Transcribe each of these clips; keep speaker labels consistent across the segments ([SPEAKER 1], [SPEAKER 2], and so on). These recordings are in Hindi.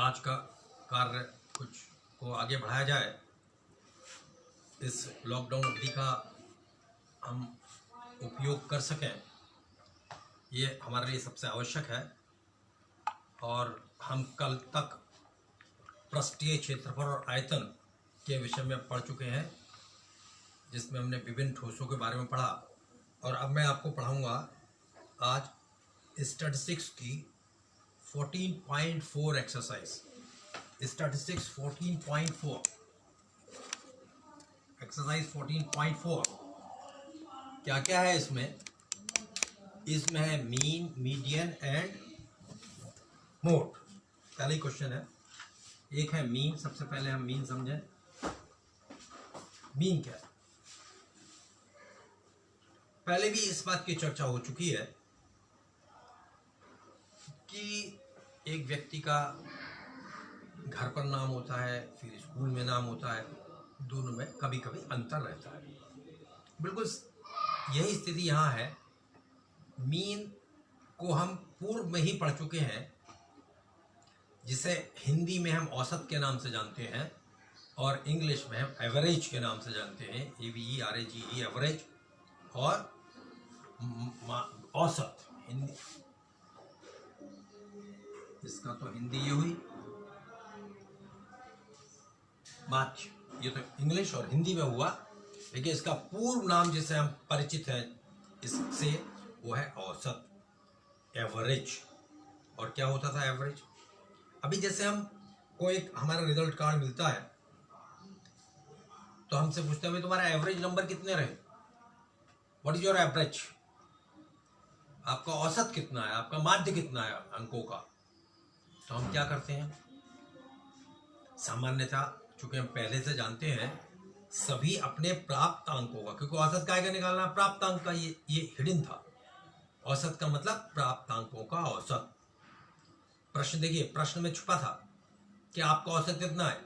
[SPEAKER 1] आज का कार्य कुछ को आगे बढ़ाया जाए, इस लॉकडाउन अवधि का हम उपयोग कर सकें, ये हमारे लिए सबसे आवश्यक है। और हम कल तक पृष्ठीय क्षेत्रफल और आयतन के विषय में पढ़ चुके हैं, जिसमें हमने विभिन्न ठोसों के बारे में पढ़ा। और अब मैं आपको पढ़ाऊंगा आज स्टैटिस्टिक्स की 14.4 एक्सरसाइज। स्टैटिस्टिक्स 14.4 एक्सरसाइज 14.4 क्या क्या है इसमें? इसमें है मीन, मीडियन एंड मोड। पहला ही क्वेश्चन है, एक है मीन। सबसे पहले हम मीन समझें। मीन क्या है? पहले भी इस बात की चर्चा हो चुकी है कि एक व्यक्ति का घर पर नाम होता है, फिर स्कूल में नाम होता है, दोनों में कभी कभी अंतर रहता है। बिल्कुल यही स्थिति यहाँ है। मीन को हम पूर्व में ही पढ़ चुके हैं, जिसे हिंदी में हम औसत के नाम से जानते हैं और इंग्लिश में हम एवरेज के नाम से जानते हैं। AVERAGE, एवरेज और औसत। हिंदी इसका तो हिंदी ये हुई, माध्य ये तो इंग्लिश और हिंदी में हुआ, लेकिन इसका पूर्व नाम जिससे हम परिचित हैं इससे, वो है औसत, एवरेज। और क्या होता था एवरेज? अभी जैसे हम कोई एक हमारा रिजल्ट कार्ड मिलता है तो हमसे पूछते हैं तुम्हारा एवरेज नंबर कितने रहे, व्हाट इज योर एवरेज, आपका औसत कितना है, आपका माध्य कितना है अंकों का। तो हम क्या करते हैं, सामान्यतः चूंकि हम पहले से जानते हैं सभी अपने प्राप्त अंकों का, क्योंकि औसत का निकालना प्राप्त अंक का ये हिडन था। औसत का मतलब प्राप्त अंकों का औसत। प्रश्न देखिए, प्रश्न में छुपा था कि आपका औसत कितना है,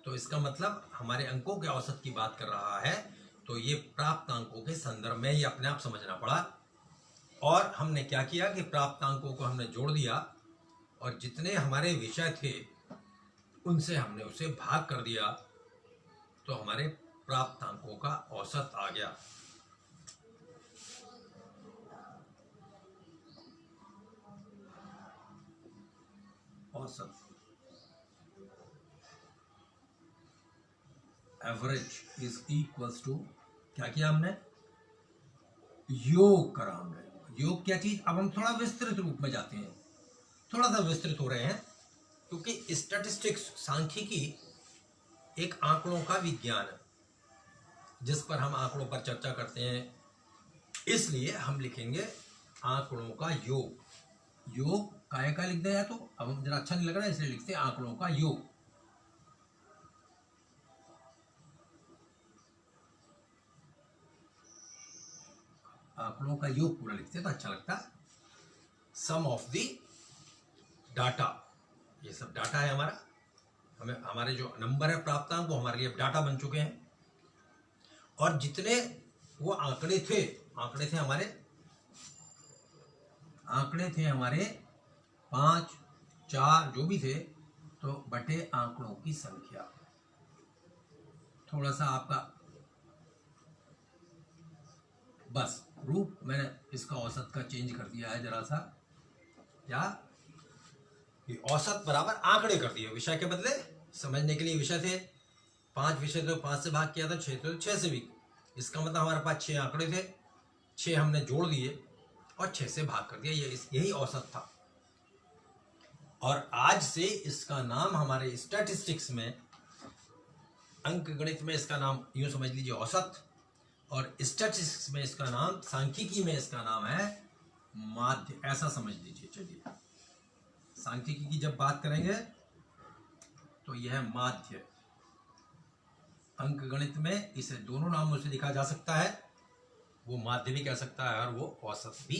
[SPEAKER 1] तो इसका मतलब हमारे अंकों के औसत की बात कर रहा है। तो ये प्राप्त अंकों के संदर्भ में ये अपने आप समझना पड़ा। और हमने क्या किया कि प्राप्त अंकों को हमने जोड़ दिया और जितने हमारे विषय थे उनसे हमने उसे भाग कर दिया, तो हमारे प्राप्त अंकों का औसत आ गया। औसत, एवरेज इज इक्वल्स टू, क्या किया हमने? योग करा हमने। योग क्या चीज? अब हम थोड़ा विस्तृत रूप में जाते हैं, थोड़ा सा विस्तृत हो रहे हैं, क्योंकि स्टैटिस्टिक्स, सांख्यिकी एक आंकड़ों का विज्ञान है जिस पर हम आंकड़ों पर चर्चा करते हैं। इसलिए हम लिखेंगे आंकड़ों का योग। योग काय का लिख दिया, तो अब हम जरा अच्छा नहीं लग रहा है इसलिए लिखते हैं आंकड़ों का योग। आंकड़ों का योग पूरा लिखते हैं तो अच्छा लगता है। सम ऑफ द डाटा, ये सब डाटा है हमारा। हमें हमारे जो नंबर है प्राप्तांक वो हमारे लिए डाटा बन चुके हैं। और जितने वो आंकड़े थे हमारे 5, 4 जो भी थे, तो बटे आंकड़ों की संख्या। थोड़ा सा आपका बस रूप मैंने इसका औसत का चेंज कर दिया है जरा सा, क्या कि औसत बराबर आंकड़े कर दिए विषय के बदले। समझने के लिए विषय थे 5 विषय, तो 5 से भाग किया था, 6 तो 6 से भी। इसका मतलब हमारे पास 6 आंकड़े थे, 6 हमने जोड़ दिए और 6 से भाग कर दिया, यही औसत था। और आज से इसका नाम हमारे स्टैटिस्टिक्स में, अंक गणित में इसका नाम यूं समझ लीजिए औसत, और स्टैटिस्टिक्स में इसका नाम, सांख्यिकी में इसका नाम है माध्य, ऐसा समझ लीजिए। चलिए, सांख्यिकी की जब बात करेंगे तो यह है माध्य। अंक गणित में इसे दोनों नामों से लिखा जा सकता है, वो माध्य भी कह सकता है और वो औसत भी।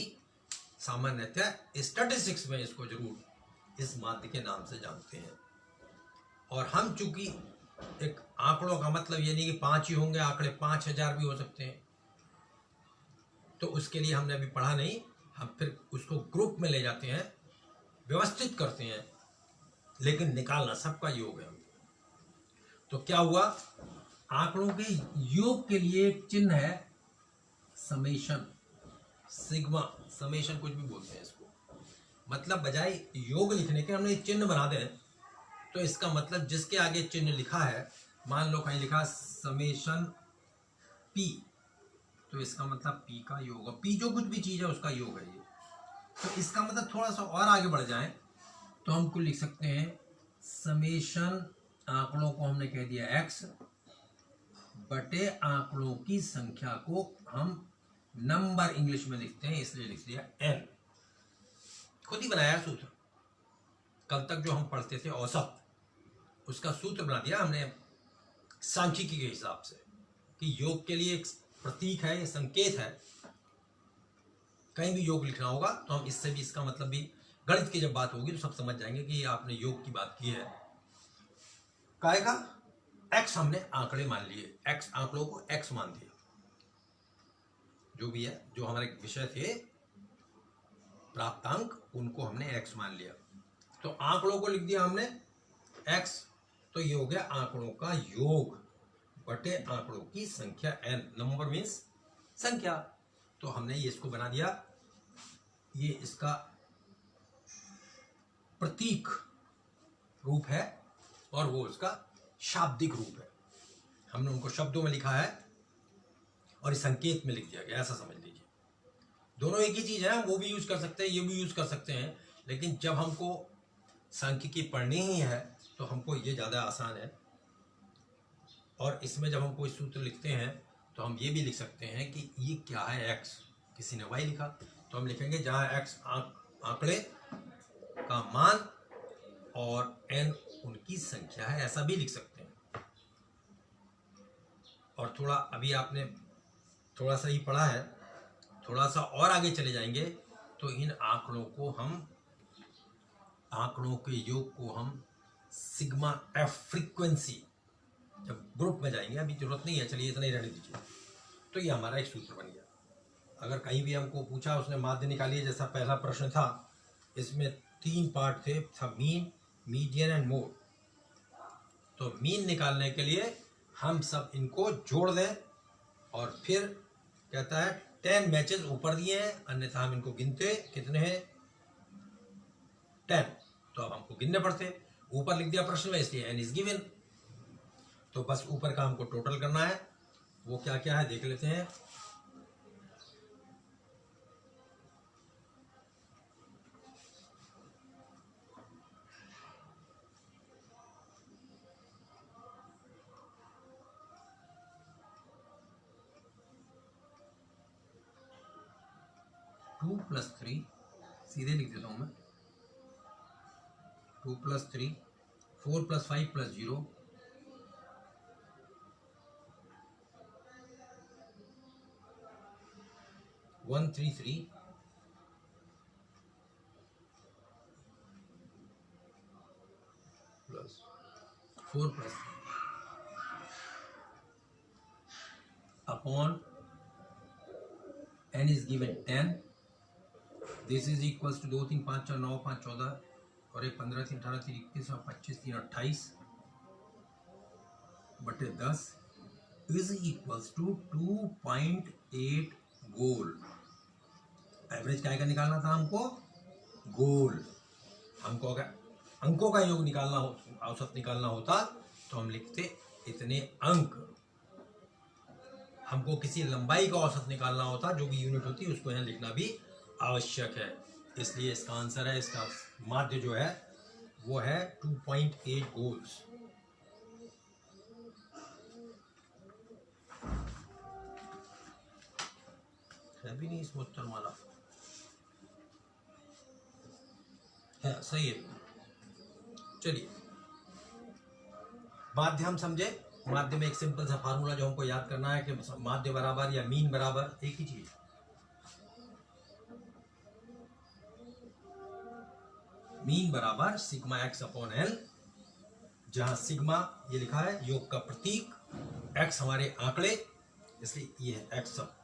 [SPEAKER 1] सामान्यतः स्टैटिस्टिक्स में इसको जरूर इस माध्य के नाम से जानते हैं। और हम चूंकि एक आंकड़ों का मतलब ये नहीं कि 5 ही होंगे, आंकड़े 5000 भी हो सकते हैं, तो उसके लिए हमने अभी पढ़ा नहीं। हम फिर उसको ग्रुप में ले जाते हैं, व्यवस्थित करते हैं, लेकिन निकालना सबका योग है। तो क्या हुआ, आंकड़ों के योग के लिए एक चिन्ह है समेशन, सिग्मा, समेशन कुछ भी बोलते हैं इसको, मतलब बजाय योग लिखने के हमने चिन्ह बना दें, तो इसका मतलब जिसके आगे चिन्ह लिखा है, मान लो कहीं लिखा समेशन पी, तो इसका मतलब पी का योग, पी जो कुछ भी चीज है उसका योग है ये। तो इसका मतलब थोड़ा सा और आगे बढ़ जाए तो हमको लिख सकते हैं समेशन, आंकड़ों को हमने कह दिया x बटे आंकड़ों की संख्या को हम नंबर इंग्लिश में लिखते हैं, इसलिए लिख दिया n। खुद ही बनाया सूत्र, कल तक जो हम पढ़ते थे औसत, उसका सूत्र बना दिया हमने सांख्यिकी के हिसाब से कि योग के लिए एक प्रतीक है, ये संकेत है। कहीं भी योग लिखना होगा तो हम इससे भी, इसका मतलब भी गणित की जब बात होगी तो सब समझ जाएंगे कि आपने योग की बात की है। कहेगा x हमने आंकड़े मान लिए, x आंकड़ों को x मान दिया, जो भी है, जो हमारे विषय थे प्राप्तांक उनको हमने x मान लिया। तो आंकड़ों को लिख दिया हमने x, तो ये हो गया आंकड़ों का योग बटे आंकड़ों की संख्या n, नंबर मीन्स संख्या। तो हमने ये इसको बना दिया, ये इसका प्रतीक रूप है और वो उसका शाब्दिक रूप है। हमने उनको शब्दों में लिखा है और इस संकेत में लिख दिया गया, ऐसा समझ लीजिए। दोनों एक ही चीज है, वो भी यूज कर सकते हैं, ये भी यूज कर सकते हैं, लेकिन जब हमको सांख्यिकी पढ़नी ही है तो हमको ये ज़्यादा आसान है। और इसमें जब हम कोई सूत्र लिखते हैं तो हम ये भी लिख सकते हैं कि ये क्या है, x, किसी ने y लिखा तो हम लिखेंगे जहाँ x आंकड़े का मान और n उनकी संख्या है, ऐसा भी लिख सकते हैं। और थोड़ा अभी आपने थोड़ा सा ही पढ़ा है, थोड़ा सा और आगे चले जाएंगे तो इन आंकड़ों को हम, आंकड़ों के योग को हम सिग्मा एफ फ्रीक्वेंसी, जब ग्रुप में जाएंगे, अभी जरूरत नहीं है, चलिए इतना ही रहने दीजिए। तो ये हमारा एक सूत्र बन गया। अगर कहीं भी हमको पूछा, उसने माध्य निकालिए, जैसा पहला प्रश्न था, इसमें 3 पार्ट थे, था मीन, मीडियन एंड मोड। तो मीन निकालने के लिए हम सब इनको जोड़ दें और फिर कहता है 10 मैचेस ऊपर दिए हैं, अन्यथा हम इनको गिनते, कितने हैं 10, तो अब हमको गिनने पड़ते। ऊपर लिख दिया प्रश्न में, इसलिए n इज गिवन। तो बस ऊपर का हमको टोटल करना है, वो क्या क्या है देख लेते हैं। टू प्लस 3, सीधे लिख देता हूं मैं, 2 + 3, 4 + 5 + 0, 133 plus 4 plus upon n is given 10, this is equals to 2 3 5 4 9 5 14 और 1 15 3 18 3 21 और 25 3 28 बटे 10 is equals to 2.8 goal. Average क्या का निकालना था हमको, गोल। हमको अगर अंकों का योग निकालना हो, औसत निकालना होता तो हम लिखते इतने अंक। हमको किसी लंबाई का औसत निकालना होता, जो भी यूनिट होती है उसको यहाँ लिखना भी आवश्यक है। इसलिए इसका आंसर है, इसका माध्य जो है वो है 2.8 गोल्स। है भी नहीं इसमें उत्तर माला है, सही है। चलिए माध्य हम समझे। माध्य में एक सिंपल सा फार्मूला जो हमको याद करना है कि माध्य बराबर या मीन बराबर एक ही चीज, मीन बराबर सिग्मा x अपॉन एल, जहां सिग्मा ये लिखा है योग का प्रतीक, x हमारे आंकड़े, इसलिए ये है x सब।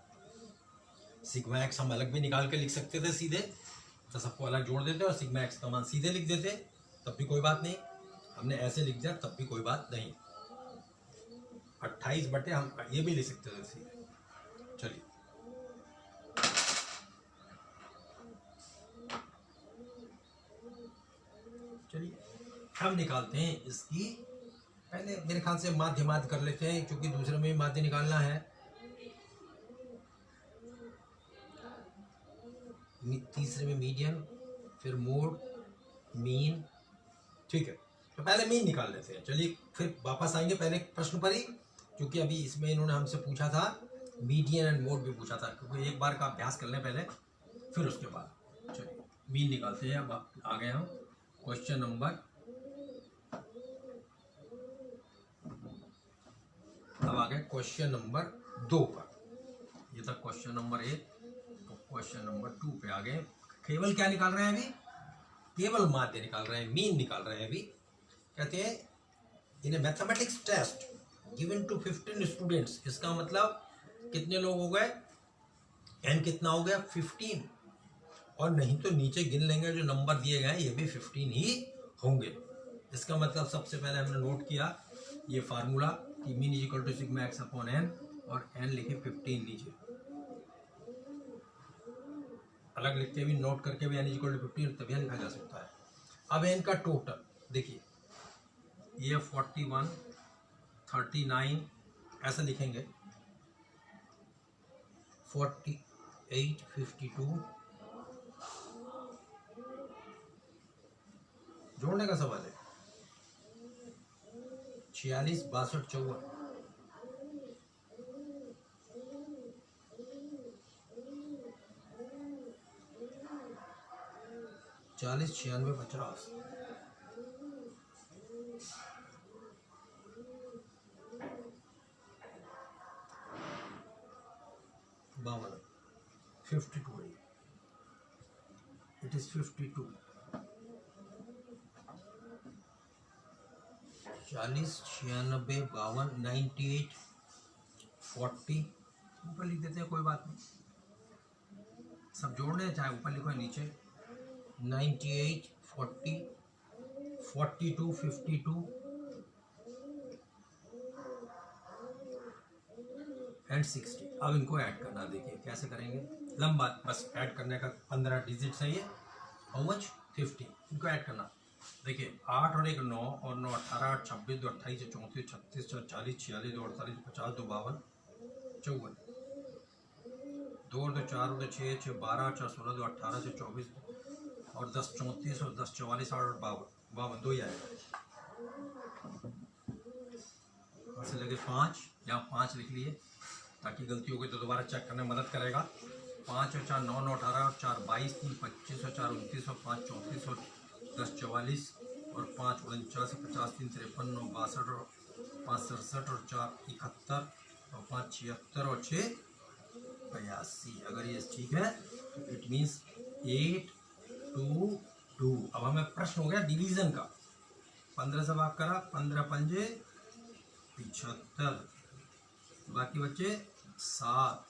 [SPEAKER 1] सिग्मा x हम अलग भी निकाल के लिख सकते थे सीधे, तो सबको अलग जोड़ देते और सिग्मा x का मान सीधे लिख देते, तब भी कोई बात नहीं। हमने ऐसे लिख दिया तब भी कोई बात नहीं, 28 बटे हम ये भी लिख सकते थे सीधे। चलिए चलिए हम निकालते हैं इसकी, पहले मेरे ख्याल से माध्य कर लेते हैं क्योंकि दूसरे में भी माध्य निकालना है। तीसरे में मीडियन, फिर मोड, मीन, ठीक है। तो पहले मीन निकाल लेते हैं। चलिए फिर वापस आएंगे पहले प्रश्न पर ही, क्योंकि अभी इसमें इन्होंने हमसे पूछा था मीडियन एंड मोड भी पूछा था, क्योंकि एक बार का अभ्यास कर लें पहले फिर उसके बाद। चलिए मीन निकालते हैं। अब आ गए हम क्वेश्चन नंबर, अब आ गए क्वेश्चन नंबर 2 पर। ये था क्वेश्चन नंबर 1, तो क्वेश्चन नंबर 2 पे आ गए। केवल क्या निकाल रहे हैं अभी? केवल माध्य निकाल रहे हैं, मीन निकाल रहे हैं अभी। कहते हैं in a mathematics test given to 15 students, इसका मतलब कितने लोग हो गए, एन कितना हो गया 15, और नहीं तो नीचे गिन लेंगे जो नंबर दिए गए ये भी 15 ही होंगे। इसका मतलब सबसे पहले हमने नोट किया ये फार्मूला कि mean is equal to sigma x upon n, और एन लिखे 15 नीचे, अलग लिख के भी नोट करके भी एन इज इक्वल टू 15 तभी लिखा जा सकता है। अब एन का टोटल देखिए, ये 41, 39 ऐसा लिखेंगे, 48, 52 जोड़ने का सवाल है, 46, 62, 54, 40, 96, 50, 52, 52, it is 52, 40, 96, 52, 98, 40 ऊपर लिख देते हैं, कोई बात नहीं, सब जोड़ने हैं चाहे ऊपर लिखो या नीचे। 98, 40, 42, 52 एंड 60। अब इनको ऐड करना, देखिए कैसे करेंगे, लंबा बस ऐड करने का 15 डिजिट है ये, हाउ मच 50, इनको ऐड करना। देखिए 8 और 1 9, और 9 18, 8 26, 2 28, 34, 36, 40, 46, 2 48, 50, 2 52, 54, 2 और 2 4 और 2 6, 6 12, 4 16, 2 18, 6 24, और 10 34, और 10 44, 8 और 52, 2 ही आएगा। ऐसे लगे 5, यहाँ 5 लिख लिए ताकि गलती हो गई तो दोबारा चेक करने में मदद करेगा। 5 और 4 9, 9 18, और 4 22, 3 25, और 4 29, और 5 34, और 10 44, और 5 49, 50, 3 53, 9 62, और 5 67, और 4 71, और 5 76, और 6 82। अगर ये ठीक है तो इट मीन्स 8 2 2। अब हमें प्रश्न हो गया डिवीजन का, 15 से भाग करा, 15 पंजे 75, बाकी बच्चे 7,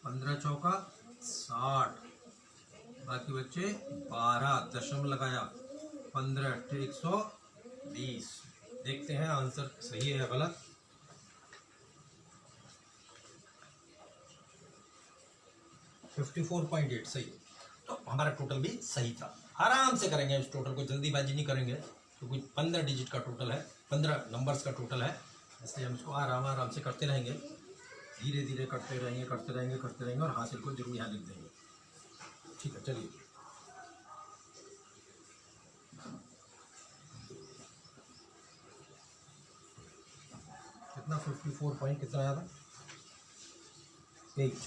[SPEAKER 1] 15 चौका 60, बाकी बच्चे 12, दशम लगाया, 15 अट्ठे 120। देखते हैं आंसर सही है या गलत। $54.8 सही, तो हमारा टोटल भी सही था। आराम से करेंगे इस टोटल को, जल्दीबाजी नहीं करेंगे क्योंकि 15 डिजिट का टोटल है, 15 नंबर्स का टोटल है, इसलिए हम इसको आराम से करते रहेंगे, धीरे धीरे करते रहेंगे और हासिल को जरूर यहाँ लिख देंगे। ठीक है चलिए, कितना 54 पॉइंट कितना आया था 8,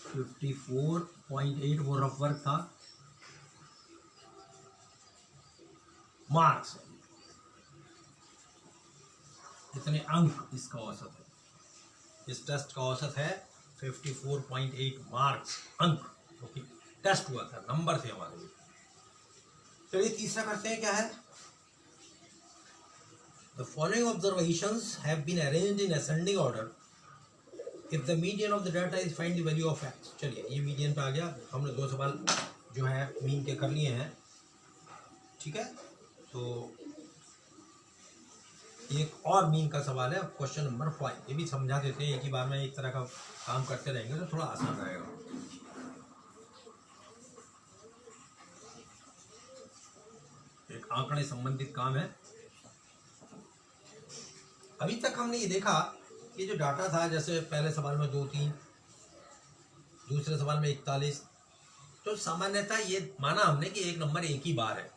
[SPEAKER 1] 54.8 वो रफ वर्क था। मार्क्स इतने अंक इसका औसत है, इस टेस्ट का औसत है 54.8 मार्क्स, अंक क्योंकि टेस्ट हुआ था, नंबर थे हमारे लिए। चलिए तीसरा करते हैं, क्या है, the following observations have been arranged in ascending order if the median of the data is find the value of x. चलिए ये मीडियन पे आ गया, हमने 2 सवाल जो है मीन के कर लिए हैं, ठीक है। तो एक और मीन का सवाल है, क्वेश्चन नंबर 5, ये भी समझा देते हैं, एक ही बार में एक तरह का काम करते रहेंगे तो थोड़ा आसान रहेगा। एक आंकड़े संबंधित काम है। अभी तक हमने ये देखा कि जो डाटा था, जैसे पहले सवाल में 2 3, दूसरे सवाल में 41, तो सामान्यतः ये माना हमने कि एक नंबर एक ही बार है।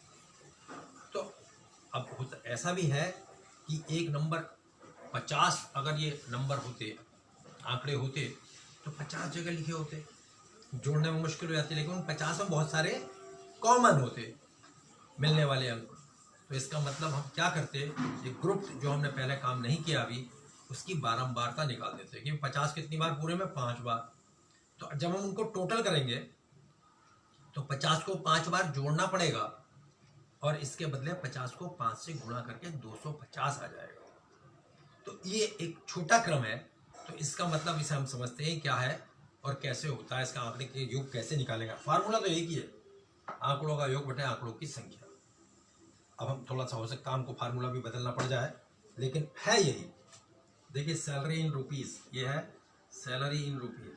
[SPEAKER 1] तो अब ऐसा भी है कि एक नंबर 50 अगर ये नंबर होते, आंकड़े होते, तो 50 जगह लिखे होते, जोड़ने में मुश्किल हो जाती, लेकिन उन 50 में बहुत सारे कॉमन होते मिलने वाले अंक। तो इसका मतलब हम क्या करते, एक ग्रुप जो हमने पहले काम नहीं किया अभी, उसकी बारंबारता निकाल देते कि 50 कितनी बार पूरे में, 5 बार। तो जब हम उनको टोटल करेंगे तो 50 को 5 बार जोड़ना पड़ेगा और इसके बदले 50 को 5 से गुणा करके 250 आ जाएगा। तो ये एक छोटा क्रम है। तो इसका मतलब इसे हम समझते हैं क्या है और कैसे होता है, इसका आंकड़े के योग कैसे निकालेगा। फार्मूला तो एक ही है, आंकड़ों का योग बटे आंकड़ों की संख्या। अब हम थोड़ा सा हो सकता है हमको फार्मूला भी बदलना पड़ जाए, लेकिन है यही। देखिए सैलरी इन रुपीज, ये है सैलरी इन रुपीज,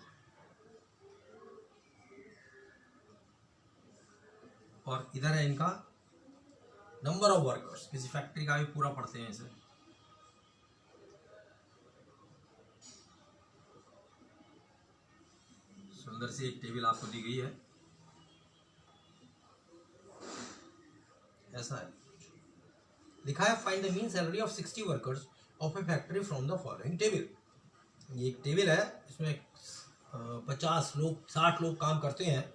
[SPEAKER 1] और इधर है इनका नंबर ऑफ वर्कर्स। किसी फैक्ट्री का भी पूरा पढ़ते हैं इसे। सुंदर सी एक टेबल आपको दी गई है, ऐसा है, लिखा है find the mean salary of 60 workers of A factory from the following table. ये एक टेबल है, इसमें 50 लोग 60 लोग काम करते हैं,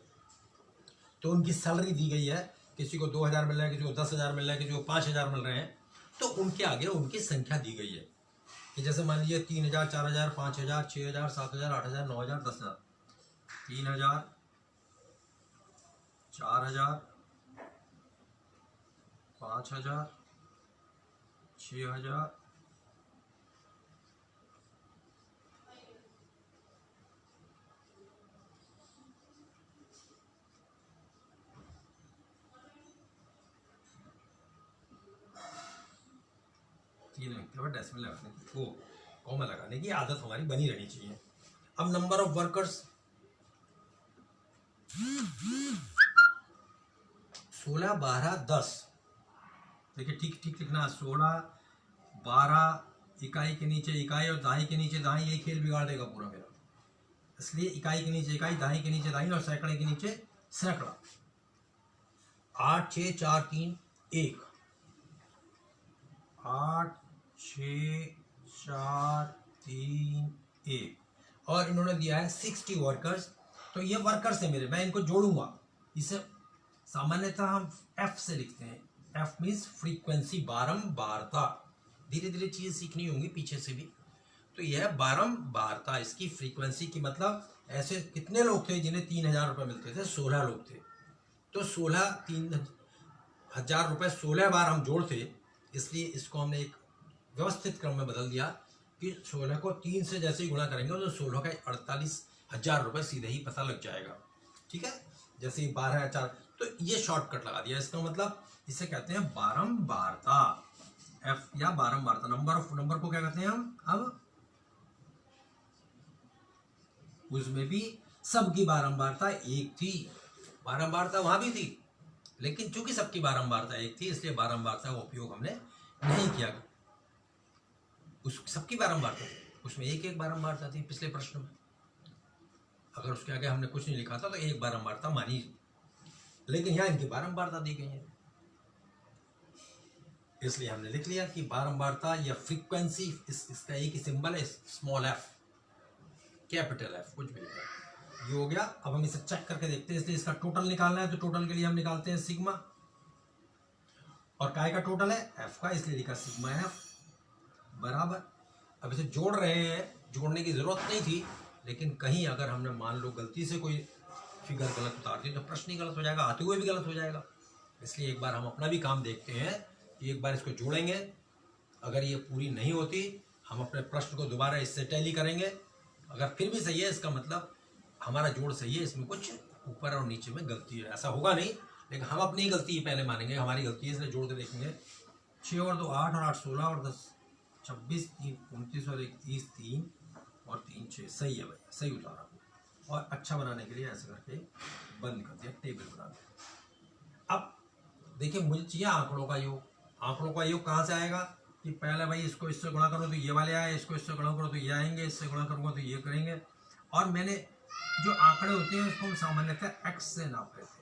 [SPEAKER 1] तो उनकी सैलरी दी गई है। किसी को 2000 मिल रहा है, किसी को 10,000 मिल रहा है, किसी को 5,000 मिल रहे हैं। तो उनके आगे उनकी संख्या दी गई है कि जैसे मान लीजिए 3,000, 4,000, 5,000, 6,000, 7,000, 8,000, 9,000, 10,000, 3,000, 4,000, 5,000, 6,000, 3 डेसिमल लगाने की, वो कॉमा लगाने की आदत हमारी बनी रहनी चाहिए। अब नंबर ऑफ वर्कर्स 16, 12, 10। देखिए ठीक ठीक लिखना, 16, 12, इकाई के नीचे इकाई और दाई के नीचे दाई, ये खेल बिगाड़ देगा पूरा मेरा। इसलिए इकाई के नीचे इकाई, दाई के नीचे दाई और सैकड़े के नीचे सैकड़ा। 8, 6, 4, 3, 1, 8, 6, 4, 3, 1, और इन्होंने दिया है 60 वर्कर्स। तो ये वर्कर्स है मेरे, मैं इनको जोड़ूंगा। इसे सामान्यतः हम एफ से लिखते हैं। एफ मीन्स फ्रीक्वेंसी, बारंबारता। धीरे धीरे चीज सीखनी होंगी पीछे से भी। तो यह बारंबारता, इसकी फ्रीक्वेंसी की मतलब ऐसे कितने लोग थे जिन्हें 3,000 रुपये मिलते थे, 16 लोग थे। तो 16, 3,000 रुपये 16 बार हम जोड़ते, इसलिए इसको हमने एक व्यवस्थित क्रम में बदल दिया कि 16 को 3 से जैसे ही गुणा करेंगे तो 16 का 48,000 रुपये सीधे ही पता लग जाएगा। ठीक है, जैसे ही 12,000, तो ये शॉर्टकट लगा दिया। इसका मतलब इसे कहते हैं बारंबारता, एफ या बारंबारता। नंबर को क्या कहते हैं हम? अब उसमें भी सबकी बारंबारता एक थी, बारंबारता वहां भी थी, लेकिन चूंकि सबकी बारंबारता एक थी इसलिए बारंबारता का उपयोग हमने नहीं किया। उस सबकी बारंबारता थी, उसमें एक एक बारंबारता थी पिछले प्रश्न में। अगर उसके आगे हमने कुछ नहीं लिखा था तो एक बारंबारता मानी, लेकिन यहाँ इनकी बारंबारता दी गई है, इसलिए हमने लिख लिया कि बारंबारता या फ्रीक्वेंसी, इसका एक ही सिंबल है, स्मॉल एफ, कैपिटल एफ, कुछ भी ये हो गया। अब हम इसे चेक करके देखते हैं, इसलिए इसका टोटल निकालना है। तो टोटल के लिए हम निकालते हैं सिग्मा, और काय का टोटल है एफ का, इसलिए लिखा सिग्मा एफ बराबर। अब इसे जोड़ रहे हैं, जोड़ने की जरूरत नहीं थी, लेकिन कहीं अगर हमने मान लो गलती से कोई फिगर गलत उतार दी तो प्रश्न ही गलत हो जाएगा, आते हुए भी गलत हो जाएगा। इसलिए एक बार हम अपना भी काम देखते हैं कि एक बार इसको जोड़ेंगे, अगर ये पूरी नहीं होती हम अपने प्रश्न को दोबारा इससे टैली करेंगे। अगर फिर भी सही है, इसका मतलब हमारा जोड़ सही है, इसमें कुछ ऊपर और नीचे में गलती है। ऐसा होगा नहीं, लेकिन हम अपनी गलती पहले मानेंगे, हमारी गलती है, इसलिए जोड़ के देखेंगे। 6 और 2 8 और 8 16 और 10 26 3 29 और 1 30 3 और 3 6। सही है भाई, सही उतारा। और अच्छा बनाने के लिए ऐसे करके बंद कर दिया, टेबल बना दिया। अब देखिए मुझे चाहिए आंकड़ों का योग। आंकड़ों का योग कहाँ से आएगा कि पहले भाई इसको इससे गुणा करो तो ये वाले आए, इसको इससे गुणा करो तो ये आएंगे, इससे गुणा करूँगा तो ये करेंगे। और मैंने जो आंकड़े होते हैं उसको हम सामान्यतः एक्स से नाप लेते हैं।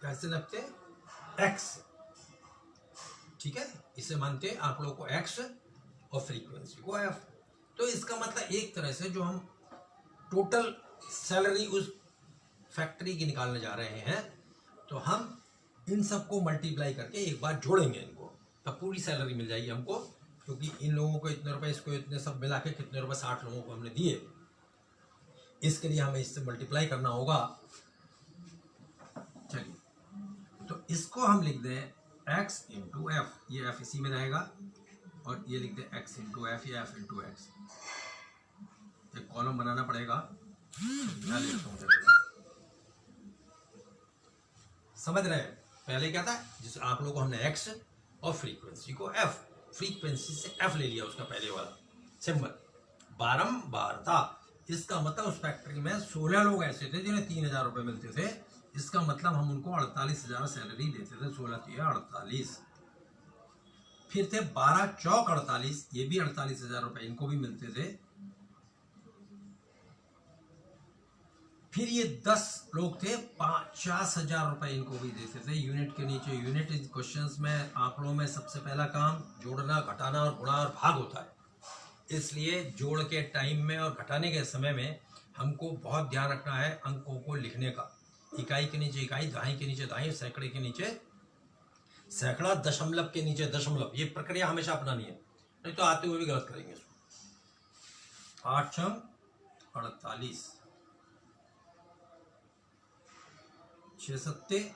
[SPEAKER 1] कैसे नापते हैं? एक्स। ठीक है, इसे मानते हैं आंकड़ों को एक्स और फ्रीक्वेंसी को एफ। तो इसका मतलब एक तरह से जो हम टोटल सैलरी उस फैक्ट्री की निकालने जा रहे हैं, तो हम इन सबको मल्टीप्लाई करके एक बार जोड़ेंगे इनको, तब पूरी सैलरी मिल जाएगी हमको। क्योंकि इन लोगों को इतने रुपए, इसको इतने, सब मिला के कितने रुपए 60 लोगों को हमने दिए, इसके लिए हमें इससे मल्टीप्लाई करना होगा। चलिए, तो इसको हम लिख दें x इंटू एफ, ये f इसी में रहेगा, और ये लिख दें x इंटू एफ या f इंटू एक्स। एक कॉलम बनाना पड़ेगा, मैं लिखता हूँ। समझ रहे हैं? पहले क्या था, जिस आंकड़ों को हमने x और फ्रीक्वेंसी को f, फ्रीक्वेंसी से f ले लिया, उसका पहले वाला सिंबल बारंबारता। इसका मतलब उस फैक्ट्री में 16 लोग ऐसे थे जिन्हें 3000 रुपये मिलते थे। इसका मतलब हम उनको 48,000 सैलरी देते थे। 16 3 48, फिर थे 12 चौक 48, ये भी 48,000 रुपये इनको भी मिलते थे। फिर ये 10 लोग थे, 50,000 रुपये इनको भी देते थे। यूनिट के नीचे यूनिट। क्वेश्चंस में, आंकड़ों में सबसे पहला काम जोड़ना, घटाना और गुणा और भाग होता है। इसलिए जोड़ के टाइम में और घटाने के समय में हमको बहुत ध्यान रखना है अंकों को लिखने का। इकाई के नीचे इकाई, दहाई के नीचे दहाई, सैकड़े के नीचे सैकड़ा, दशमलव के नीचे दशमलव। ये प्रक्रिया हमेशा अपनानी है, नहीं तो आते हुए भी गलत करेंगे इसको। 8 48, 6 7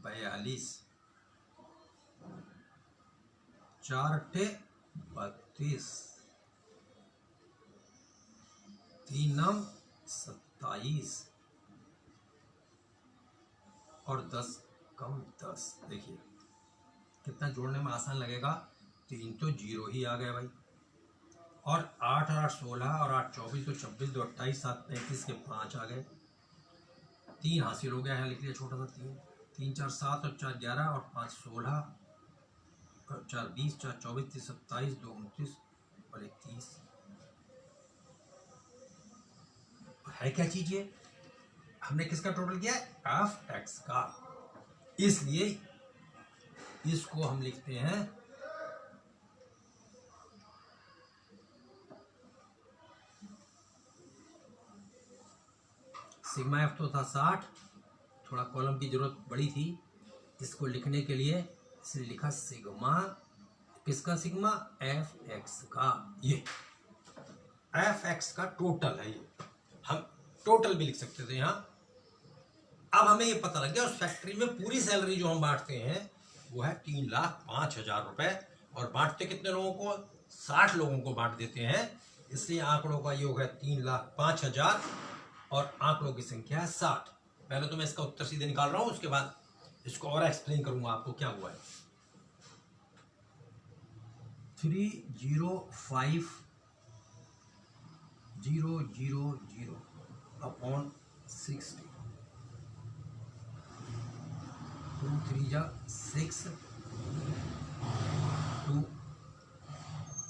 [SPEAKER 1] 42, 4 8 32, 3 9 27 और 10 कम 10। देखिए कितना जोड़ने में आसान लगेगा। 3 तो जीरो ही आ गए भाई, और 8 8 16 और 8 24 तो 26, 2 28, 7 35 के 5 आ गए। 3 हासिल हो गया है, लिख लिया छोटा सा 3। 3 4 7 और 4 11 और 5 16 और 4 20, 4 24, 3 27, 2 29 और 1 30। है क्या चीज ये? हमने किसका टोटल किया है? एफ एक्स का। इसलिए इसको हम लिखते हैं सिग्मा एफ। तो था 60, थोड़ा कॉलम की जरूरत बड़ी थी इसको लिखने के लिए, इसलिए लिखा सिग्मा। किसका सिग्मा? एफ एक्स का। ये एफ एक्स का टोटल है। ये हम टोटल भी लिख सकते थे यहाँ। अब हमें ये पता लग गया उस फैक्ट्री में पूरी सैलरी जो हम बांटते हैं वो है 3,05,000 रुपए। और बांटते कितने लोगों को? 60 लोगों को बांट देते हैं। इसलिए आंकड़ों का योग है 3,05,000 और आंकड़ों की संख्या है 60। पहले तो मैं इसका उत्तर सीधे निकाल रहा हूं, उसके बाद इसको और एक्सप्लेन करूंगा आपको क्या हुआ है। 305,000 अपॉन 60, 2 3 जा 6, 2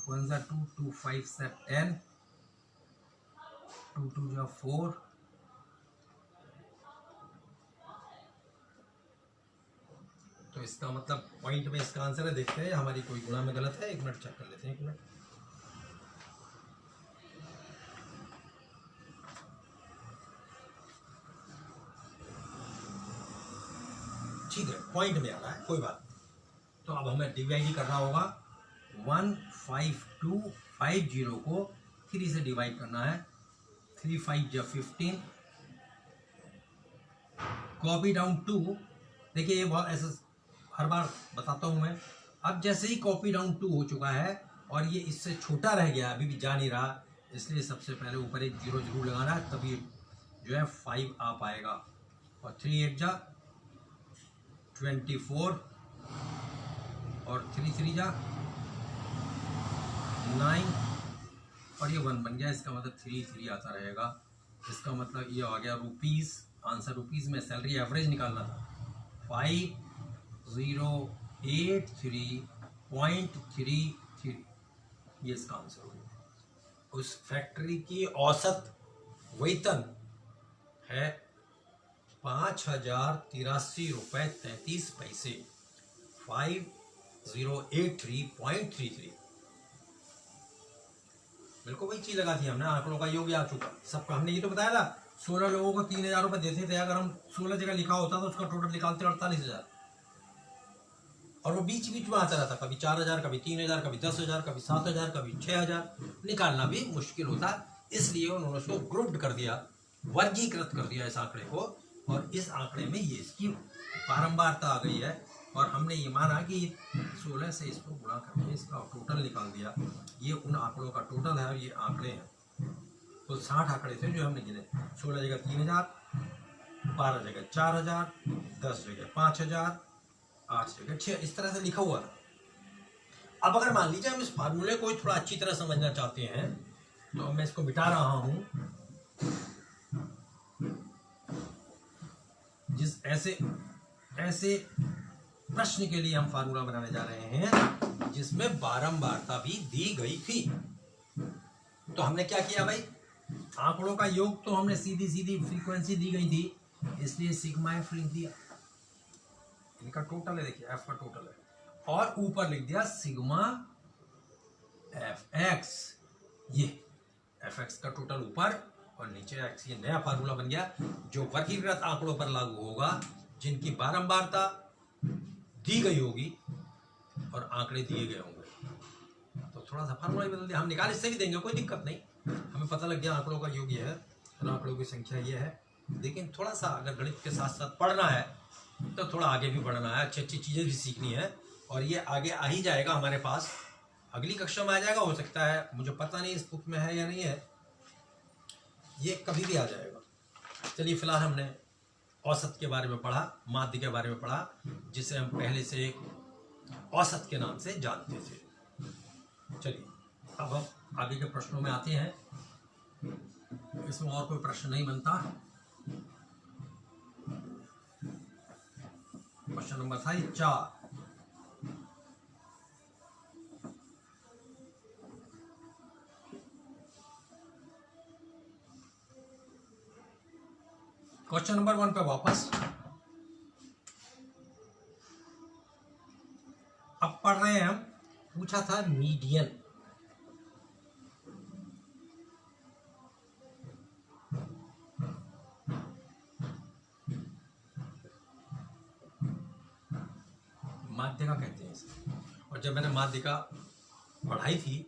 [SPEAKER 1] 1 जा 2, 2 5 से 10, 2 2 जा 4, तो इसका मतलब पॉइंट में इसका आंसर है। देखते हैं हमारी कोई गुणा में गलत है, 1 मिनट चेक कर लेते हैं। 1 मिनट। ठीक है, पॉइंट में आ रहा है, कोई बात नहीं। तो अब हमें डिवाइड करना होगा। 15250 को 3 से डिवाइड करना है। 3 5 या 15, कॉपी डाउन 2। देखिए ये बहुत ऐसा हर बार बताता हूं मैं। अब जैसे ही कॉपी डाउन 2 हो चुका है और ये इससे छोटा रह गया, अभी भी जा नहीं रहा, इसलिए सबसे पहले ऊपर एक जीरो जरूर लगाना है, तभी जो है 5 आ पाएगा। और 3 8 जा 24 और 3 3 जा 9 और ये 1 बन गया। इसका मतलब 3 3 आता रहेगा। इसका मतलब ये आ गया रुपीज़। आंसर रुपीज़ में सैलरी एवरेज निकालना था 5083.33। ये इसका आंसर हो गया। उस फैक्ट्री की औसत वेतन है 5083.33। 5083.33। बिल्कुल वही चीज लगा थी हमने। आंकड़ों का योग आ चुका सबका। हमने ये तो बताया था 16 लोगों को 3000 रुपये देते थे। अगर हम 16 जगह लिखा होता तो उसका टोटल निकालते 48,000। और वो बीच बीच में आता रहता, कभी 4000, कभी 3000, कभी 10,000, कभी 7,000, कभी 6,000। निकालना भी मुश्किल होता, इसलिए उन्होंने उसको ग्रुप्ड कर दिया, वर्गीकृत कर दिया इस आंकड़े को। और इस आंकड़े में ये इसकी बारंबारता आ गई है। और हमने ये माना कि 16 से इसको गुणा करके इसका टोटल निकाल दिया। ये उन आंकड़ों का टोटल है और ये आंकड़े हैं। तो 60 आंकड़े थे जो हमने गिने। 16 जगह 3000, 12 जगह 4000, 10 जगह 5000, 8 जगह 6, इस तरह से लिखा हुआ था। अब अगर मान लीजिए हम इस फार्मूले को थोड़ा अच्छी तरह समझना चाहते हैं तो मैं इसको मिटा रहा हूं। जिस ऐसे प्रश्न के लिए हम फार्मूला बनाने जा रहे हैं जिसमें बारंबारता भी दी गई थी। तो हमने क्या किया भाई, आंकड़ों का योग तो हमने सीधी फ्रीक्वेंसी दी गई थी, इसलिए सिग्मा एफ लिख दिया। इनका टोटल है, देखिए एफ का टोटल है। और ऊपर लिख दिया सिग्मा एफ एक्स। ये एफ एक्स का टोटल ऊपर और नीचे एक्स। ये नया फार्मूला बन गया जो वर्गीकृत आंकड़ों पर लागू होगा, जिनकी बारंबारता दी गई होगी और आंकड़े दिए गए होंगे। तो थोड़ा सा फार्मूला ही बदल दिया। हम निकाल इससे भी देंगे, कोई दिक्कत नहीं। हमें पता लग गया आंकड़ों का योग ये है और आंकड़ों की संख्या ये है। लेकिन थोड़ा सा अगर गणित के साथ साथ पढ़ना है तो थोड़ा आगे भी बढ़ना है, अच्छी अच्छी चीज़ें भी सीखनी है। और ये आगे आ ही जाएगा हमारे पास, अगली कक्षा में आ जाएगा, हो सकता है, मुझे पता नहीं इस बुक में है या नहीं है, ये कभी भी आ जाएगा। चलिए फिलहाल हमने औसत के बारे में पढ़ा, माध्य के बारे में पढ़ा, जिसे हम पहले से एक औसत के नाम से जानते थे। चलिए अब हम आगे के प्रश्नों में आते हैं। इसमें और कोई प्रश्न नहीं बनता। क्वेश्चन नंबर था 4। क्वेश्चन नंबर 1 पे वापस। अब पढ़ रहे हैं हम। पूछा था मीडियन। माध्यिका कहते हैं इसे। और जब मैंने माध्यिका पढ़ाई थी,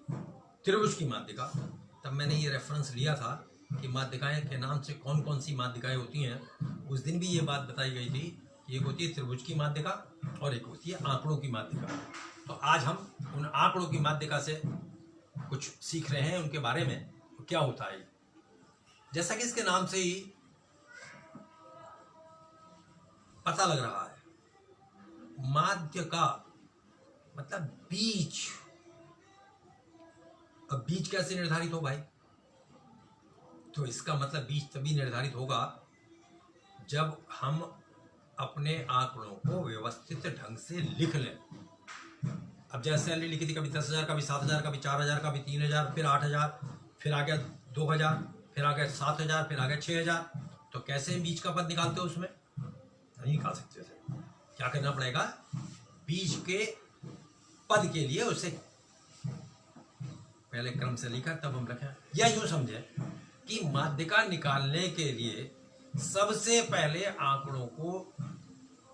[SPEAKER 1] त्रिभुज की माध्यिका, तब मैंने ये रेफरेंस लिया था कि माध्यिकाएं के नाम से कौन कौन सी माध्यिकाएं होती हैं। उस दिन भी ये बात बताई गई थी कि एक होती है त्रिभुज की माध्यिका और एक होती है आंकड़ों की माध्यिका। तो आज हम उन आंकड़ों की माध्यिका से कुछ सीख रहे हैं, उनके बारे में तो क्या होता है। जैसा कि इसके नाम से ही पता लग रहा है, माध्य का मतलब बीज। अब बीज कैसे निर्धारित हो भाई? तो इसका मतलब बीज तभी निर्धारित होगा जब हम अपने आंकड़ों को व्यवस्थित ढंग से लिख लें। अब जैसे सैलरी लिखी थी, कभी 10,000, कभी 7,000, कभी 4,000, कभी 3,000, फिर 8,000, फिर आ गया 2,000, फिर आ गया 7,000, फिर आ गया 6,000। तो कैसे बीज का पद निकालते हो? उसमें नहीं निकाल सकते थे। क्या करना पड़ेगा? बीज के पद के लिए उसे पहले क्रम से लिखा तब हम रखें। या यूं समझे कि माध्यिका निकालने के लिए सबसे पहले आंकड़ों को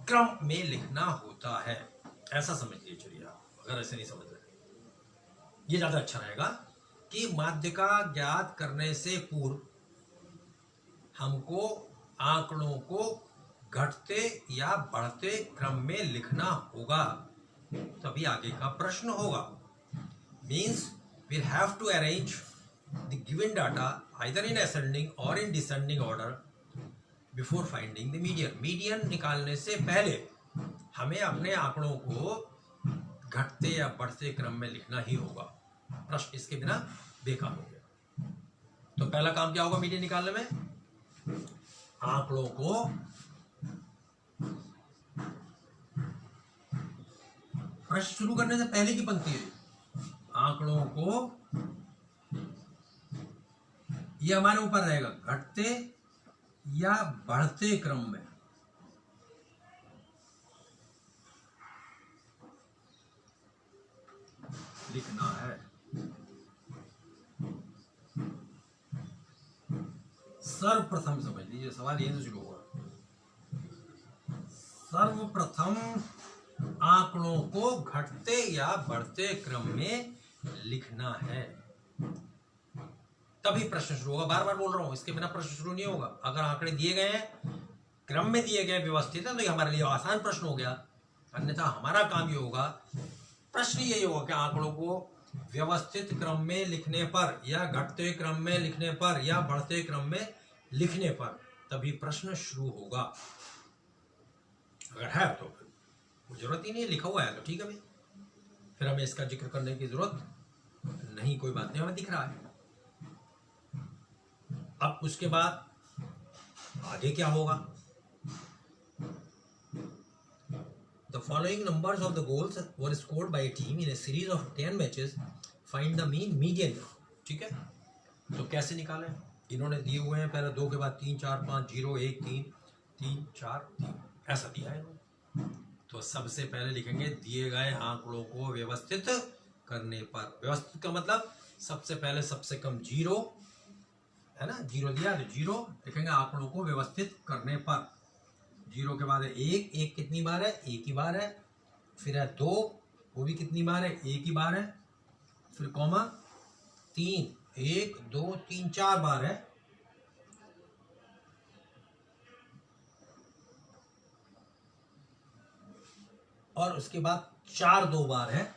[SPEAKER 1] क्रम में लिखना होता है, ऐसा समझ लीजिए। चलिए आप अगर ऐसे नहीं समझ रहे, ये ज्यादा अच्छा रहेगा कि माध्यिका ज्ञात करने से पूर्व हमको आंकड़ों को घटते या बढ़ते क्रम में लिखना होगा, तभी आगे का प्रश्न होगा। Means we have to arrange the given data either in ascending or in descending order before finding the median. Median निकालने से पहले हमें अपने आंकड़ों को घटते या बढ़ते क्रम में लिखना ही होगा, प्रश्न इसके बिना बेकार हो गया। तो पहला काम क्या होगा मीडियन निकालने में, आंकड़ों को प्रश्न शुरू करने से पहले की पंक्ति है, आंकड़ों को, ये हमारे ऊपर रहेगा, घटते या बढ़ते क्रम में लिखना है। सर्वप्रथम समझ लीजिए, सवाल यहीं से शुरू होगा। सर्वप्रथम आंकड़ों को घटते या बढ़ते क्रम में लिखना है, तभी प्रश्न शुरू होगा। बार बार बोल रहा हूं, इसके बिना प्रश्न शुरू नहीं होगा। अगर आंकड़े दिए गए हैं, क्रम में दिए गए, व्यवस्थित है, तो ये हमारे लिए आसान प्रश्न हो गया। अन्यथा हमारा काम ये होगा, प्रश्न यही होगा कि आंकड़ों को व्यवस्थित क्रम में लिखने पर या घटते क्रम में लिखने पर या बढ़ते क्रम में लिखने पर तभी प्रश्न शुरू होगा। अगर है तो फिर जरूरत ही नहीं है, लिखा हुआ है तो ठीक है भाई, फिर हमें इसका जिक्र करने की जरूरत नहीं, कोई बात नहीं, हमें दिख रहा है। अब उसके बाद आगे क्या होगा, The following numbers of the goals were scored by a team in a series of 10 matches. Find the mean median. ठीक है, तो कैसे निकालें, इन्होंने दिए हुए हैं, पहले 2 के बाद 3 4 5 0 1 3 3 4 3 ऐसा दिया है इन्होंने। तो सबसे पहले लिखेंगे दिए गए आंकड़ों को व्यवस्थित करने पर। व्यवस्थित का मतलब सबसे पहले सबसे कम 0 है ना, 0 दिया तो 0 लिखेंगे, आंकड़ों को व्यवस्थित करने पर। 0 के बाद है 1, 1 कितनी बार है, एक ही बार है। फिर है 2, वो भी कितनी बार है, एक ही बार है। फिर कॉमा 3, 1 2 3 4 बार है। और उसके बाद 4 2 बार है।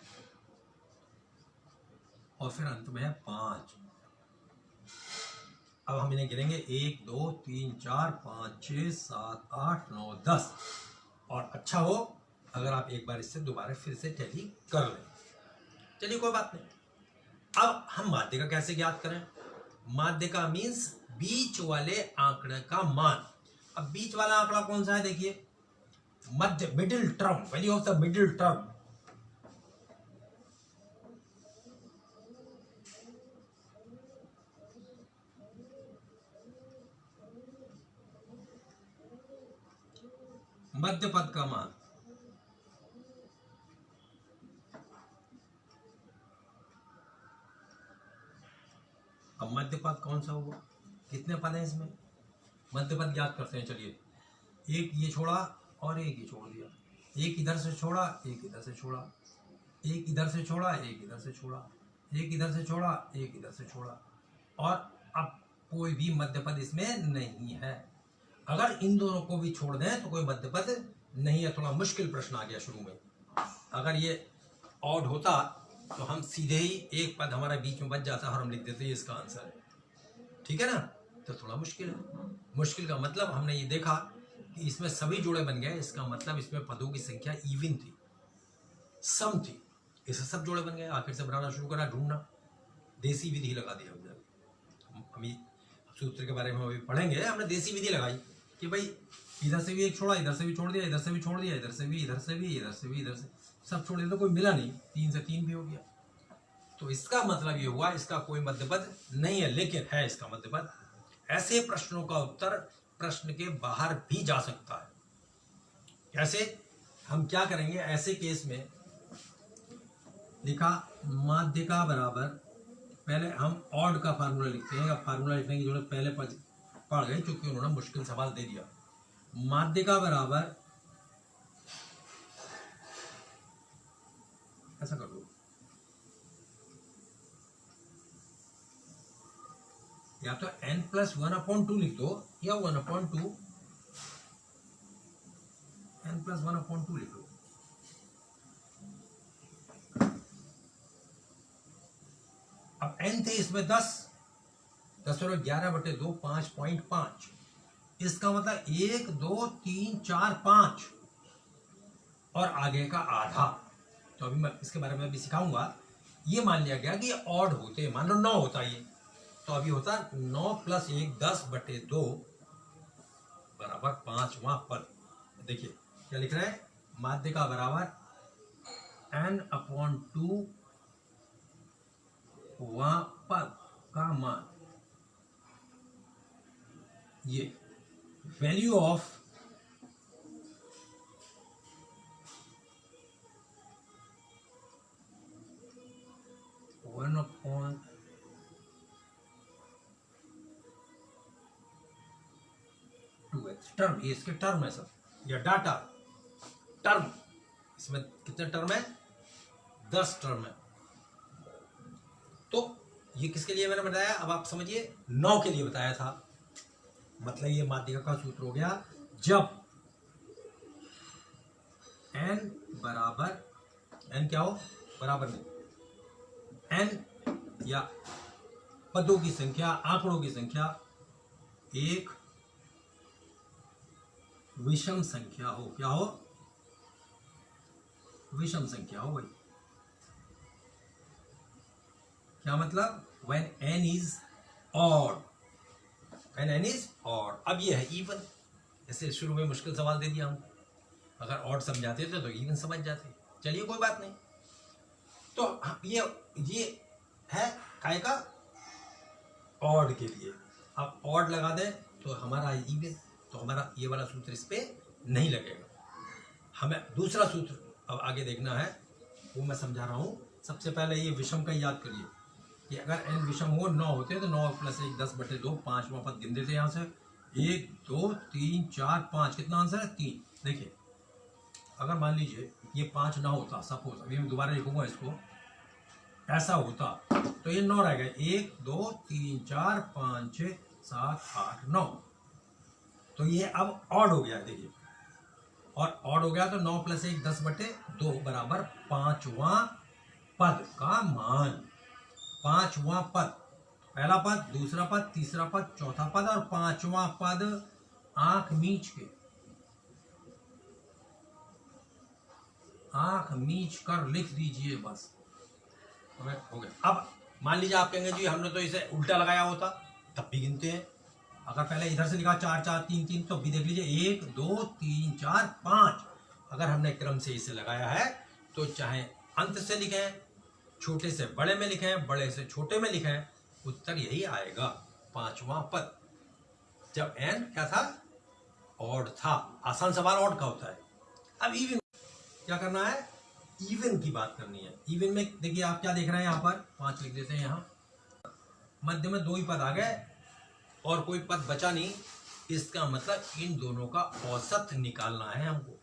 [SPEAKER 1] और फिर अंत में है 5। अब हम इन्हें गिनेंगे 1 2 3 4 5 6 7 8 9 10। और अच्छा हो अगर आप एक बार इससे दोबारा फिर से टैली कर लें। चलिए कोई बात नहीं। अब हम माध्य का कैसे ज्ञात करें, माध्य का मीन्स बीच वाले आंकड़े का मान। अब बीच वाला आंकड़ा कौन सा है, देखिए मध्य, middle term, value of the middle term. मध्य पद का मान, अब मध्य पद कौन सा होगा, कितने पद हैं इसमें, मध्य पद ज्ञात करते हैं। चलिए, एक ये छोड़ा और एक ये छोड़ दिया, एक इधर से छोड़ा एक इधर से छोड़ा, एक इधर से छोड़ा एक इधर से छोड़ा, एक इधर से छोड़ा एक इधर से छोड़ा, और अब कोई भी मध्य पद इसमें नहीं है। अगर इन दोनों को भी छोड़ दें तो कोई मध्य पद नहीं है। थोड़ा मुश्किल प्रश्न आ गया शुरू में। अगर ये ऑड होता तो हम सीधे ही एक पद हमारा बीच में बच जाता और हम लिख देते ये इसका आंसर है, ठीक है ना। तो थोड़ा मुश्किल है। मुश्किल का मतलब हमने ये देखा कि इसमें सभी जोड़े बन गए, इसका मतलब इसमें पदों की संख्या इवन थी, सम थी, इससे सब जोड़े बन गए। आखिर से बनाना शुरू करा, ढूंढना, देसी विधि लगा दी हमने। अभी सूत्र के बारे में अभी पढ़ेंगे, हमने देसी विधि लगाई कि भाई इधर से भी एक छोड़ा, इधर से भी छोड़ दिया, इधर से भी छोड़ दिया, इधर से भी, इधर से भी, इधर से भी, इधर से सब छोड़ दिया, तो कोई मिला नहीं, 3 से 3 भी हो गया। तो इसका मतलब ये हुआ इसका कोई मध्यपद नहीं है, लेकिन है इसका मध्यपद। ऐसे प्रश्नों का उत्तर प्रश्न के बाहर भी जा सकता है। कैसे, हम क्या करेंगे ऐसे केस में, लिखा माध्य का बराबर, पहले हम ऑड का फार्मूला लिखते हैं। अब फार्मूला लिखने की जरूरत पहले पड़ गई क्योंकि उन्होंने मुश्किल सवाल दे दिया। माध्य का बराबर, ऐसा कर दो, या तो n+1/2 लिख दो या 1/2, n+1/2 लिख दो। अब n थे इसमें 10 और 11/2 5.5। इसका मतलब 1 2 3 4 5, और आगे का आधा। तो अभी मैं इसके बारे में भी सिखाऊंगा। ये मान लिया गया कि ये ऑड होते हैं, मान लो 9 होता है ये, तो अभी होता 9 + 1 10/2 बराबर 5वां पद। देखिए क्या लिख रहा है, माध्य का बराबर n/2 वां पद का मान, ये वैल्यू ऑफ (1/2) टर्म, ये इसके टर्म है सब, या डाटा टर्म। इसमें कितने टर्म है, 10 टर्म है। तो ये किसके लिए मैंने बताया, अब आप समझिए, 9 के लिए बताया था। मतलब ये माध्यिका का सूत्र हो गया, जब n बराबर, n क्या हो, बराबर नहीं, n या पदों की संख्या, आंकड़ों की संख्या एक विषम संख्या हो। क्या हो, विषम संख्या हो भाई। क्या मतलब, when n is odd, when n is odd। अब ये है इवन, जैसे शुरू में मुश्किल सवाल दे दिया हम, अगर ऑड समझाते थे तो इवन समझ जाते। चलिए कोई बात नहीं। तो ये है काय का, ऑड के लिए। अब ऑड लगा दें तो हमारा इवन, तो हमारा ये वाला सूत्र इस पे नहीं लगेगा। हमें दूसरा सूत्र अब आगे देखना है, वो मैं समझा रहा हूं। सबसे पहले ये विषम का याद करिए कि अगर n विषम हो, 9 होते तो 9 + 1 10/2, 5वां पद गिन देते यहाँ से, 1 2 3 4 5, कितना आंसर है, 3। देखिए अगर मान लीजिए ये 5 ना होता, सपोज, अभी मैं दोबारा लिखूंगा इसको, ऐसा होता तो ये 9 रह गए, 1 2 3 4 5 6 7 8 9। तो ये अब ऑड हो गया, देखिए, और ऑड हो गया तो 9 + 1 10/2 बराबर 5वां पद का मान। 5वां पद, पहला पद, दूसरा पद, तीसरा पद, चौथा पद और 5वां पद आंख मीच के, आंख मीच कर लिख दीजिए बस, हो गया। अब मान लीजिए आप कहेंगे जी हमने तो इसे उल्टा लगाया होता, तब भी गिनते हैं। अगर पहले इधर से लिखा 4 4 3 3, तो भी देख लीजिए 1 2 3 4 5। अगर हमने क्रम से इसे लगाया है तो चाहे अंत से लिखें, छोटे से बड़े में लिखें, बड़े से छोटे में लिखें, उत्तर यही आएगा, 5वां पद। जब n क्या था, ऑड था। आसान सवाल ऑड का होता है। अब इवन क्या करना है, इवन की बात करनी है। इवन में देखिए आप क्या देख रहे हैं, यहाँ पर 5 लिख देते हैं, यहाँ मध्य में 2 ही पद आ गए और कोई पद बचा नहीं। इसका मतलब इन दोनों का औसत निकालना है हमको।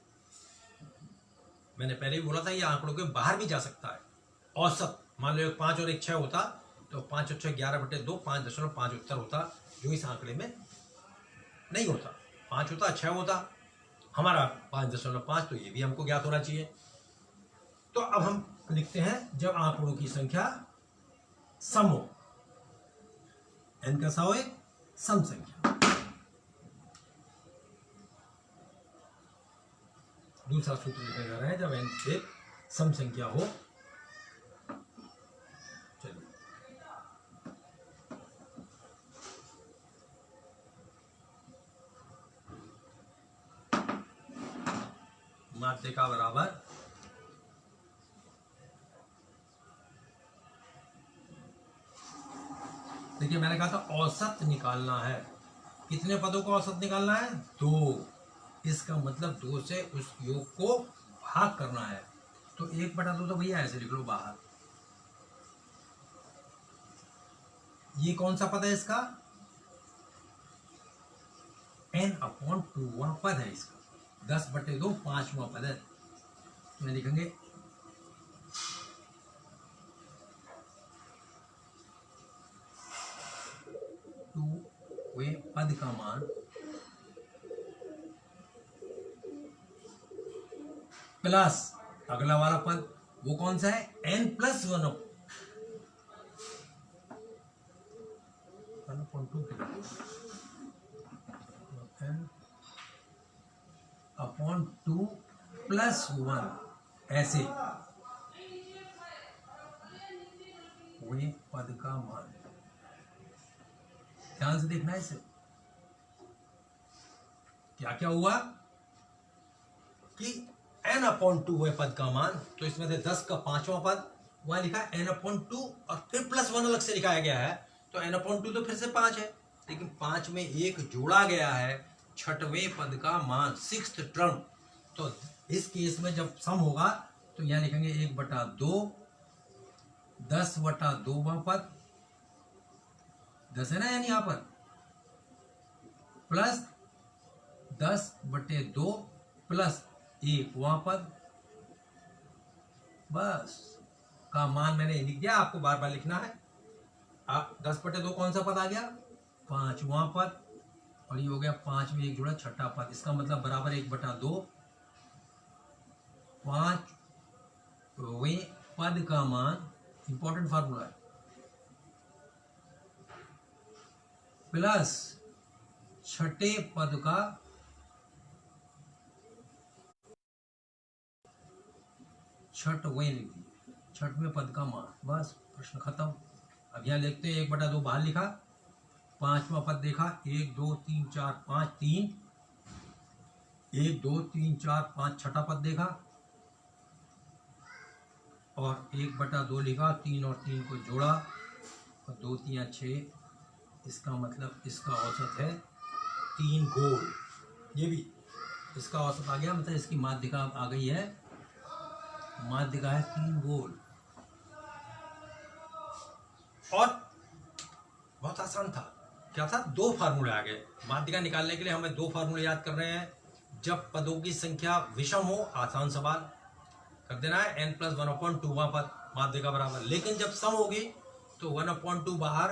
[SPEAKER 1] मैंने पहले भी बोला था ये आंकड़ों के बाहर भी जा सकता है। औसत, मान लो 1 5 और 1 6 होता तो 5 और 6 11/2, 5.5 उत्तर होता, जो इस आंकड़े में नहीं होता। 5 होता, 6 होता, हमारा 5.5, तो ये भी हमको ज्ञात होना चाहिए। तो अब हम लिखते हैं, जब आंकड़ों की संख्या सम हो, n कैसा हो, एक सम संख्या। दूसरा सूत्र लिखने जा रहे हैं, जब n एक सम संख्या हो। चलिए माध्य का बराबर देखिए मैंने कहा था औसत निकालना है। कितने पदों का औसत निकालना है, 2। इसका मतलब 2 से उस योग को भाग करना है। तो 1/2 तो भैया ऐसे लिख लो बाहर। ये कौन सा पद है इसका, n/2 पद है इसका, 10/2 5वां पद है। तो लिखेंगे 2वें पद का मान प्लस अगला वाला पद, वो कौन सा है, n+1/2 n/2 +1 ऐसे हुए पद का मान। ध्यान से देखना है इसे, क्या क्या हुआ कि n/2 हुए पद का मान, तो इसमें से 10 का 5वां पद वहां लिखा है n/2 और फिर +1 अलग से लिखाया गया है, तो n/2 तो फिर से 5 है, लेकिन 5 में एक जोड़ा गया है, छठवें पद का मान, 6th टर्म। तो इस केस में जब सम होगा तो यहां लिखेंगे 1/2, 10/2वां पद 10 है ना, यानी यहां पर प्लस 10/2 प्लस 1वां पद, बस का मान मैंने लिख दिया, आपको बार बार लिखना है। 10/2 कौन सा पद आ गया, 5वां पद, और ये हो गया 5 में एक जुड़ा छठा पद, इसका मतलब बराबर 1/2 5वें पद का मान, इंपॉर्टेंट फार्मूला है, प्लस छठे पद का छठवें लिख दिए, छठवें पद का मान, बस प्रश्न खत्म। अब यहां लिखते हैं 1/2 बाहर लिखा, 5वां पद देखा, 1 2 3 4 5 3, 1 2 3 4 5 छठा पद देखा, और 1/2 लिखा, 3 और 3 को जोड़ा, और 2 3 6, इसका मतलब इसका औसत है 3 गोल, ये भी इसका औसत आ गया, मतलब इसकी माध्यिका आ गई है, माध्यिका है 3 गोल। और बहुत आसान था, क्या था, 2 फार्मूले आ गए माध्यिका निकालने के लिए, हमें 2 फार्मूले याद कर रहे हैं। जब पदों की संख्या विषम हो, आसान सवाल कर देना है, n+1/2वां पद माध्यिका बराबर, लेकिन जब सम होगी तो 1/2 बाहर,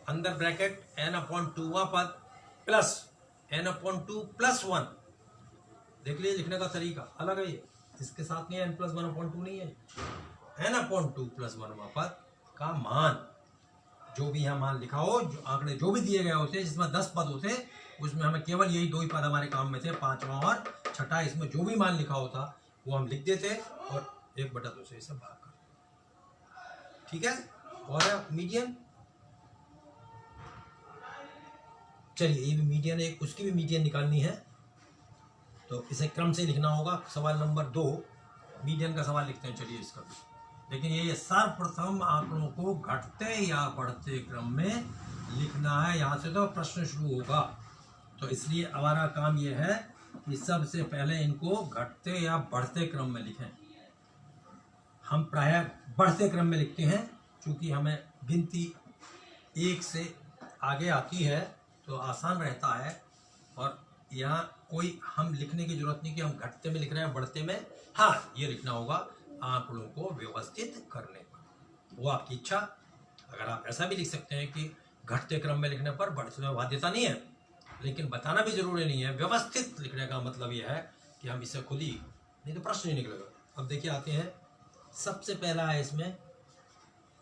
[SPEAKER 1] अंदर ब्रैकेट n/2वां पद प्लस n/2 + 1, देख लीजिए लिखने का तरीका अलग है, ये इसके साथ नहीं है, n+1/2 नहीं है, n/2 + 1वां पद का मान, जो भी यहाँ मान लिखा हो, जो आंकड़े जो भी दिए गए होते, जिसमें 10 पद होते, उसमें हमें केवल यही 2 ही पद हमारे काम में थे, 5वां और छठा, इसमें जो भी मान लिखा होता वो हम लिख देते और 1/2 से इसे भाग कर, ठीक है। और मीडियन, चलिए ये भी मीडियन है, उसकी भी मीडियन निकालनी है, तो इसे क्रम से लिखना होगा। सवाल नंबर 2 मीडियन का सवाल लिखते हैं, चलिए इसका भी, लेकिन ये सर्वप्रथम आंकड़ों को घटते या बढ़ते क्रम में लिखना है, यहां से तो प्रश्न शुरू होगा, तो इसलिए हमारा काम ये है कि सबसे पहले इनको घटते या बढ़ते क्रम में लिखें। हम प्रायः बढ़ते क्रम में लिखते हैं, क्योंकि हमें गिनती 1 से आगे आती है तो आसान रहता है, और यहाँ कोई हम लिखने की जरूरत नहीं कि हम घटते में लिख रहे हैं बढ़ते में, हाँ ये लिखना होगा आंकड़ों को व्यवस्थित करने पर, वो आपकी इच्छा। अगर आप ऐसा भी लिख सकते हैं कि घटते क्रम में लिखने पर बढ़ते में बाध्यता नहीं है, लेकिन बताना भी जरूरी नहीं है, व्यवस्थित लिखने का मतलब यह है कि हम इसे खुद ही, नहीं तो प्रश्न नहीं निकलेगा। अब देखिए आते हैं, सबसे पहला है इसमें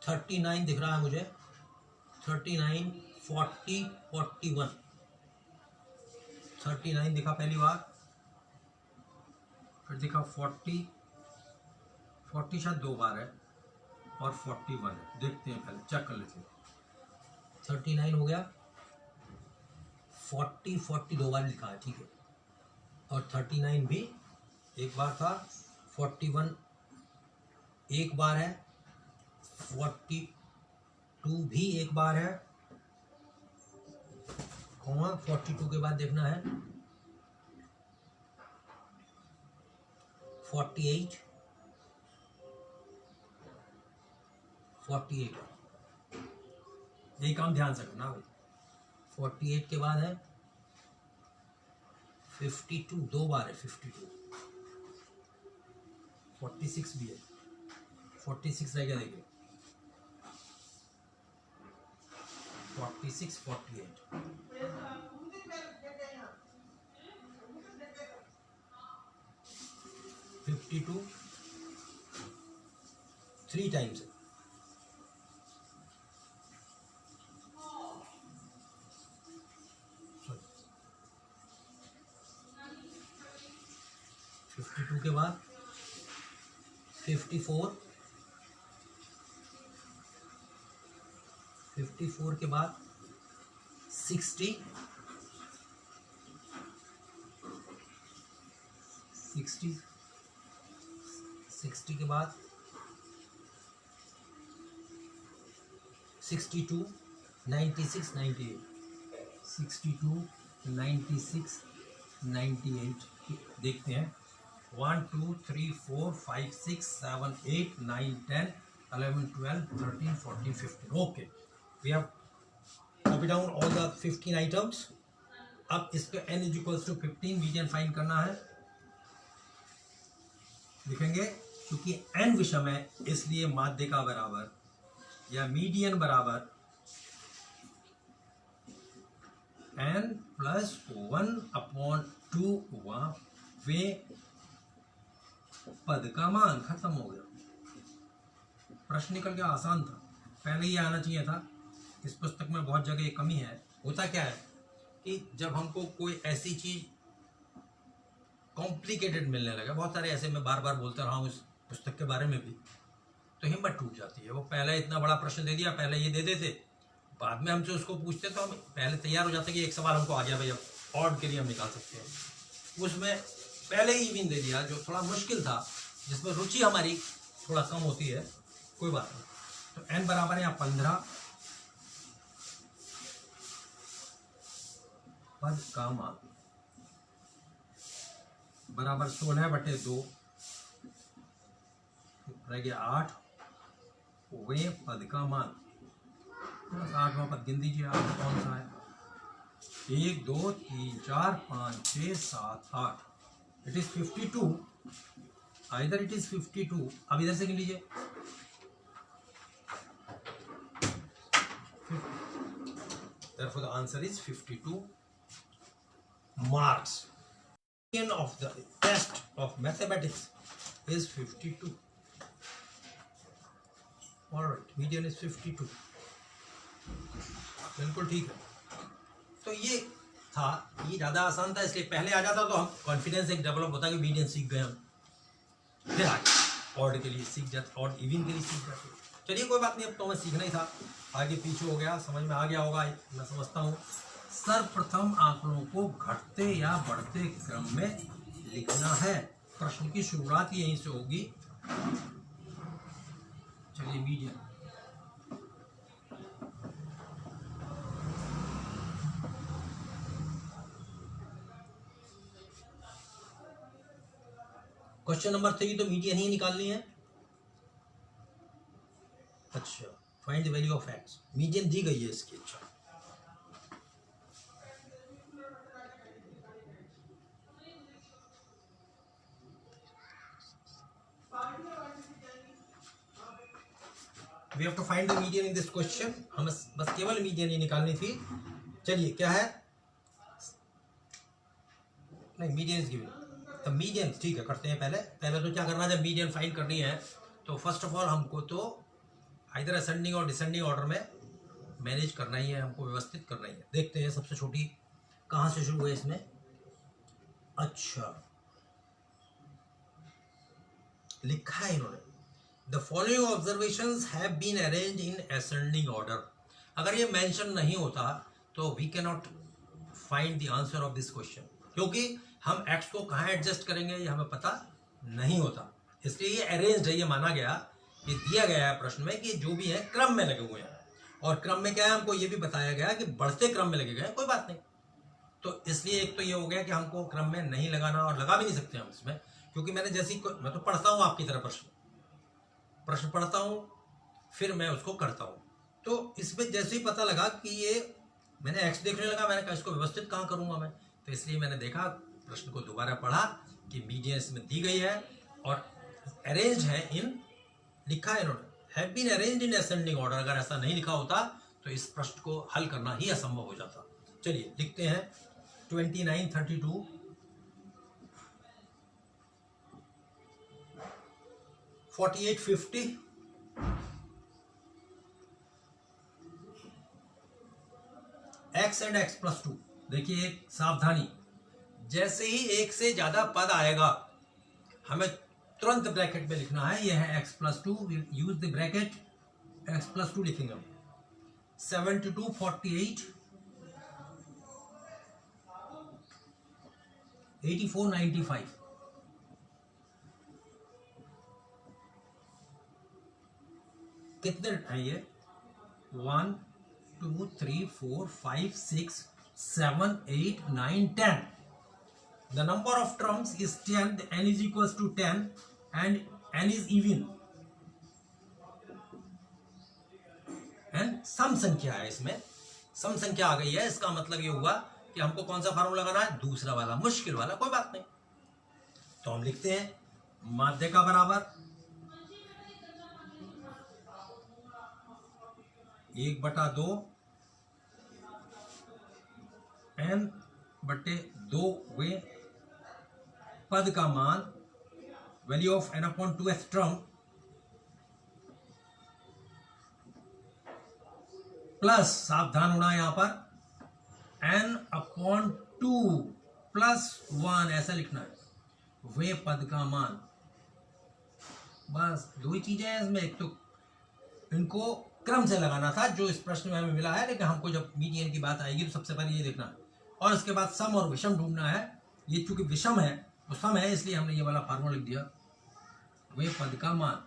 [SPEAKER 1] 39 दिख रहा है मुझे, 39 40 41, 39 दिखा पहली बार, फिर दिखा 40 शायद 2 बार है, और 41 है, देखते हैं पहले चेक कर लेते हैं। 39 हो गया, 40 2 बार लिखा है, ठीक है, और 39 भी एक बार था, 41 एक बार है, 42 भी एक बार है, 42 के बाद देखना है 48 यही काम ध्यान से करना भाई। 48 के बाद है 52, 2 बार है 52, 46 भी है, 46 रह गया, देखिए 46 48, 52 3 टाइम्स है, 52 52 के बाद 54, 54 के बाद 60, 60 के बाद 62, 96, 98, 62, 96, 98 देखते हैं। 1 2 3 4 5 6 7 8 9 10 11 12 13 14 15। Okay, we have copy down all the 15 items. अब इस पे n equals to 15 median find करना है। लिखेंगे क्योंकि n विषम है इसलिए माध्य का बराबर या मीडियन बराबर n प्लस 1/2 हुआ। वे पद का मान खत्म हो गया। प्रश्न निकल गया, आसान था, पहले ही आना चाहिए था। इस पुस्तक में बहुत जगह ये कमी है। होता क्या है कि जब हमको कोई ऐसी चीज कॉम्प्लिकेटेड मिलने लगा, बहुत सारे ऐसे मैं बार बार बोलता रहा हूँ इस पुस्तक के बारे में भी, तो हिम्मत टूट जाती है। वो पहले इतना बड़ा प्रश्न दे दिया, पहले ये दे देते, बाद में हमसे उसको पूछते तो हम पहले तैयार हो जाते कि एक सवाल हमको आ गया भाई, अब ऑड के लिए हम निकाल सकते हैं। उसमें पहले ही इवन दे दिया जो थोड़ा मुश्किल था, जिसमें रुचि हमारी थोड़ा कम होती है। कोई बात नहीं। तो n बराबर है यहाँ 15, पद का मान बराबर 16/2 रह गया 8। वे पद का मान 8वां पद गिन दीजिए आप कौन सा है। 1 2 3 4 5 6 7 8। It is 52। Either it is 52। अब इधर से गिन लीजिए। Therefore, the answer is 52 marks. Median of the test of mathematics is 52. All right, median is 52. बिल्कुल ठीक है। तो ये था, ये ज़्यादा आसान था इसलिए पहले आ जाता तो हम कॉन्फिडेंस एक डेवलप होता कि मीडियन सीख गए हम, फिर आगे ऑड के लिए सीख जाते, ऑड इवन के लिए सीख जाते। चलिए कोई बात नहीं, अब तो हमें सीखना ही था, आगे पीछे हो गया, समझ में आ गया होगा मैं समझता हूँ। सर्वप्रथम आंकड़ों को घटते या बढ़ते क्रम में लिखना है। प्रश्न की शुरुआत यहीं से होगी। चलिए मीडियन, क्वेश्चन नंबर 3 तो मीडियन ही निकालनी है। अच्छा, find the value of x, median दी गई है इसकी। अच्छा, we have to find the median in this question. हम बस केवल मीडियन ही निकालनी थी। चलिए क्या है, नहीं median is given the median, ठीक है करते हैं। पहले तो क्या करना है, जब मीडियन फाइंड करनी है तो फर्स्ट ऑफ ऑल हमको तो इधर असेंडिंग और डिसेंडिंग ऑर्डर में मैनेज करना ही है, हमको व्यवस्थित करना ही है। देखते हैं सबसे छोटी कहाँ से शुरू हुई इसमें। अच्छा, लिखा है इन्होंने, the following observations have been arranged in ascending order. अगर ये मेंशन नहीं होता तो we can not find the answer of this question, क्योंकि हम एक्स को कहाँ एडजस्ट करेंगे ये हमें पता नहीं होता। इसलिए ये अरेंज्ड है, ये माना गया, ये दिया गया है प्रश्न में कि जो भी है क्रम में लगे हुए हैं। और क्रम में क्या है, हमको ये भी बताया गया कि बढ़ते क्रम में लगे गए, कोई बात नहीं। तो इसलिए एक तो ये हो गया कि हमको क्रम में नहीं लगाना, और लगा भी नहीं सकते हम इसमें, क्योंकि मैंने जैसी, मैं तो पढ़ता हूँ आपकी तरह प्रश्न पढ़ता हूँ, फिर मैं उसको करता हूँ। तो इसमें जैसे ही पता लगा कि ये, मैंने एक्स देखने लगा, मैंने कहा इसको व्यवस्थित कहाँ करूँगा मैं, तो इसलिए मैंने देखा, प्रश्न को दोबारा पढ़ा कि मीडियन इसमें दी गई है और अरेंज है इन, लिखा है इन्होंने, have been arranged in ascending order. अगर ऐसा नहीं लिखा होता तो इस प्रश्न को हल करना ही असंभव हो जाता। चलिए लिखते हैं 29, 32, 48, 50, x एंड x + 2। देखिए एक सावधानी, जैसे ही एक से ज्यादा पद आएगा हमें तुरंत ब्रैकेट में लिखना है, ये है x+2, use the bracket, x+2 लिखेंगे हम। 72, 48, 84, 95, कितने हैं ये? 1 2 3 4 5 6 7 8 9 10। The number of terms is 10, n is equals to 10 and n is even and सम संख्या है, इसमें सम संख्या आ गई है। इसका मतलब ये हुआ कि हमको कौन सा फार्मूला लगाना है? दूसरा वाला, मुश्किल वाला, कोई बात नहीं। तो हम लिखते हैं माध्य का बराबर 1/2 n/2 वे पद का मान, value of n/2x term, plus, सावधान होना यहां पर, n/2 + 1, ऐसा लिखना है, वे पद का मान। बस दो ही चीजें हैं इसमें, एक तो इनको क्रम से लगाना था जो इस प्रश्न में हमें मिला है, लेकिन हमको जब मीडियन की बात आएगी तो सबसे पहले ये देखना है, और उसके बाद सम और विषम ढूंढना है। ये चूंकि विषम है तो सम है, इसलिए हमने ये वाला फार्मूला लिख दिया, वे पद का मान।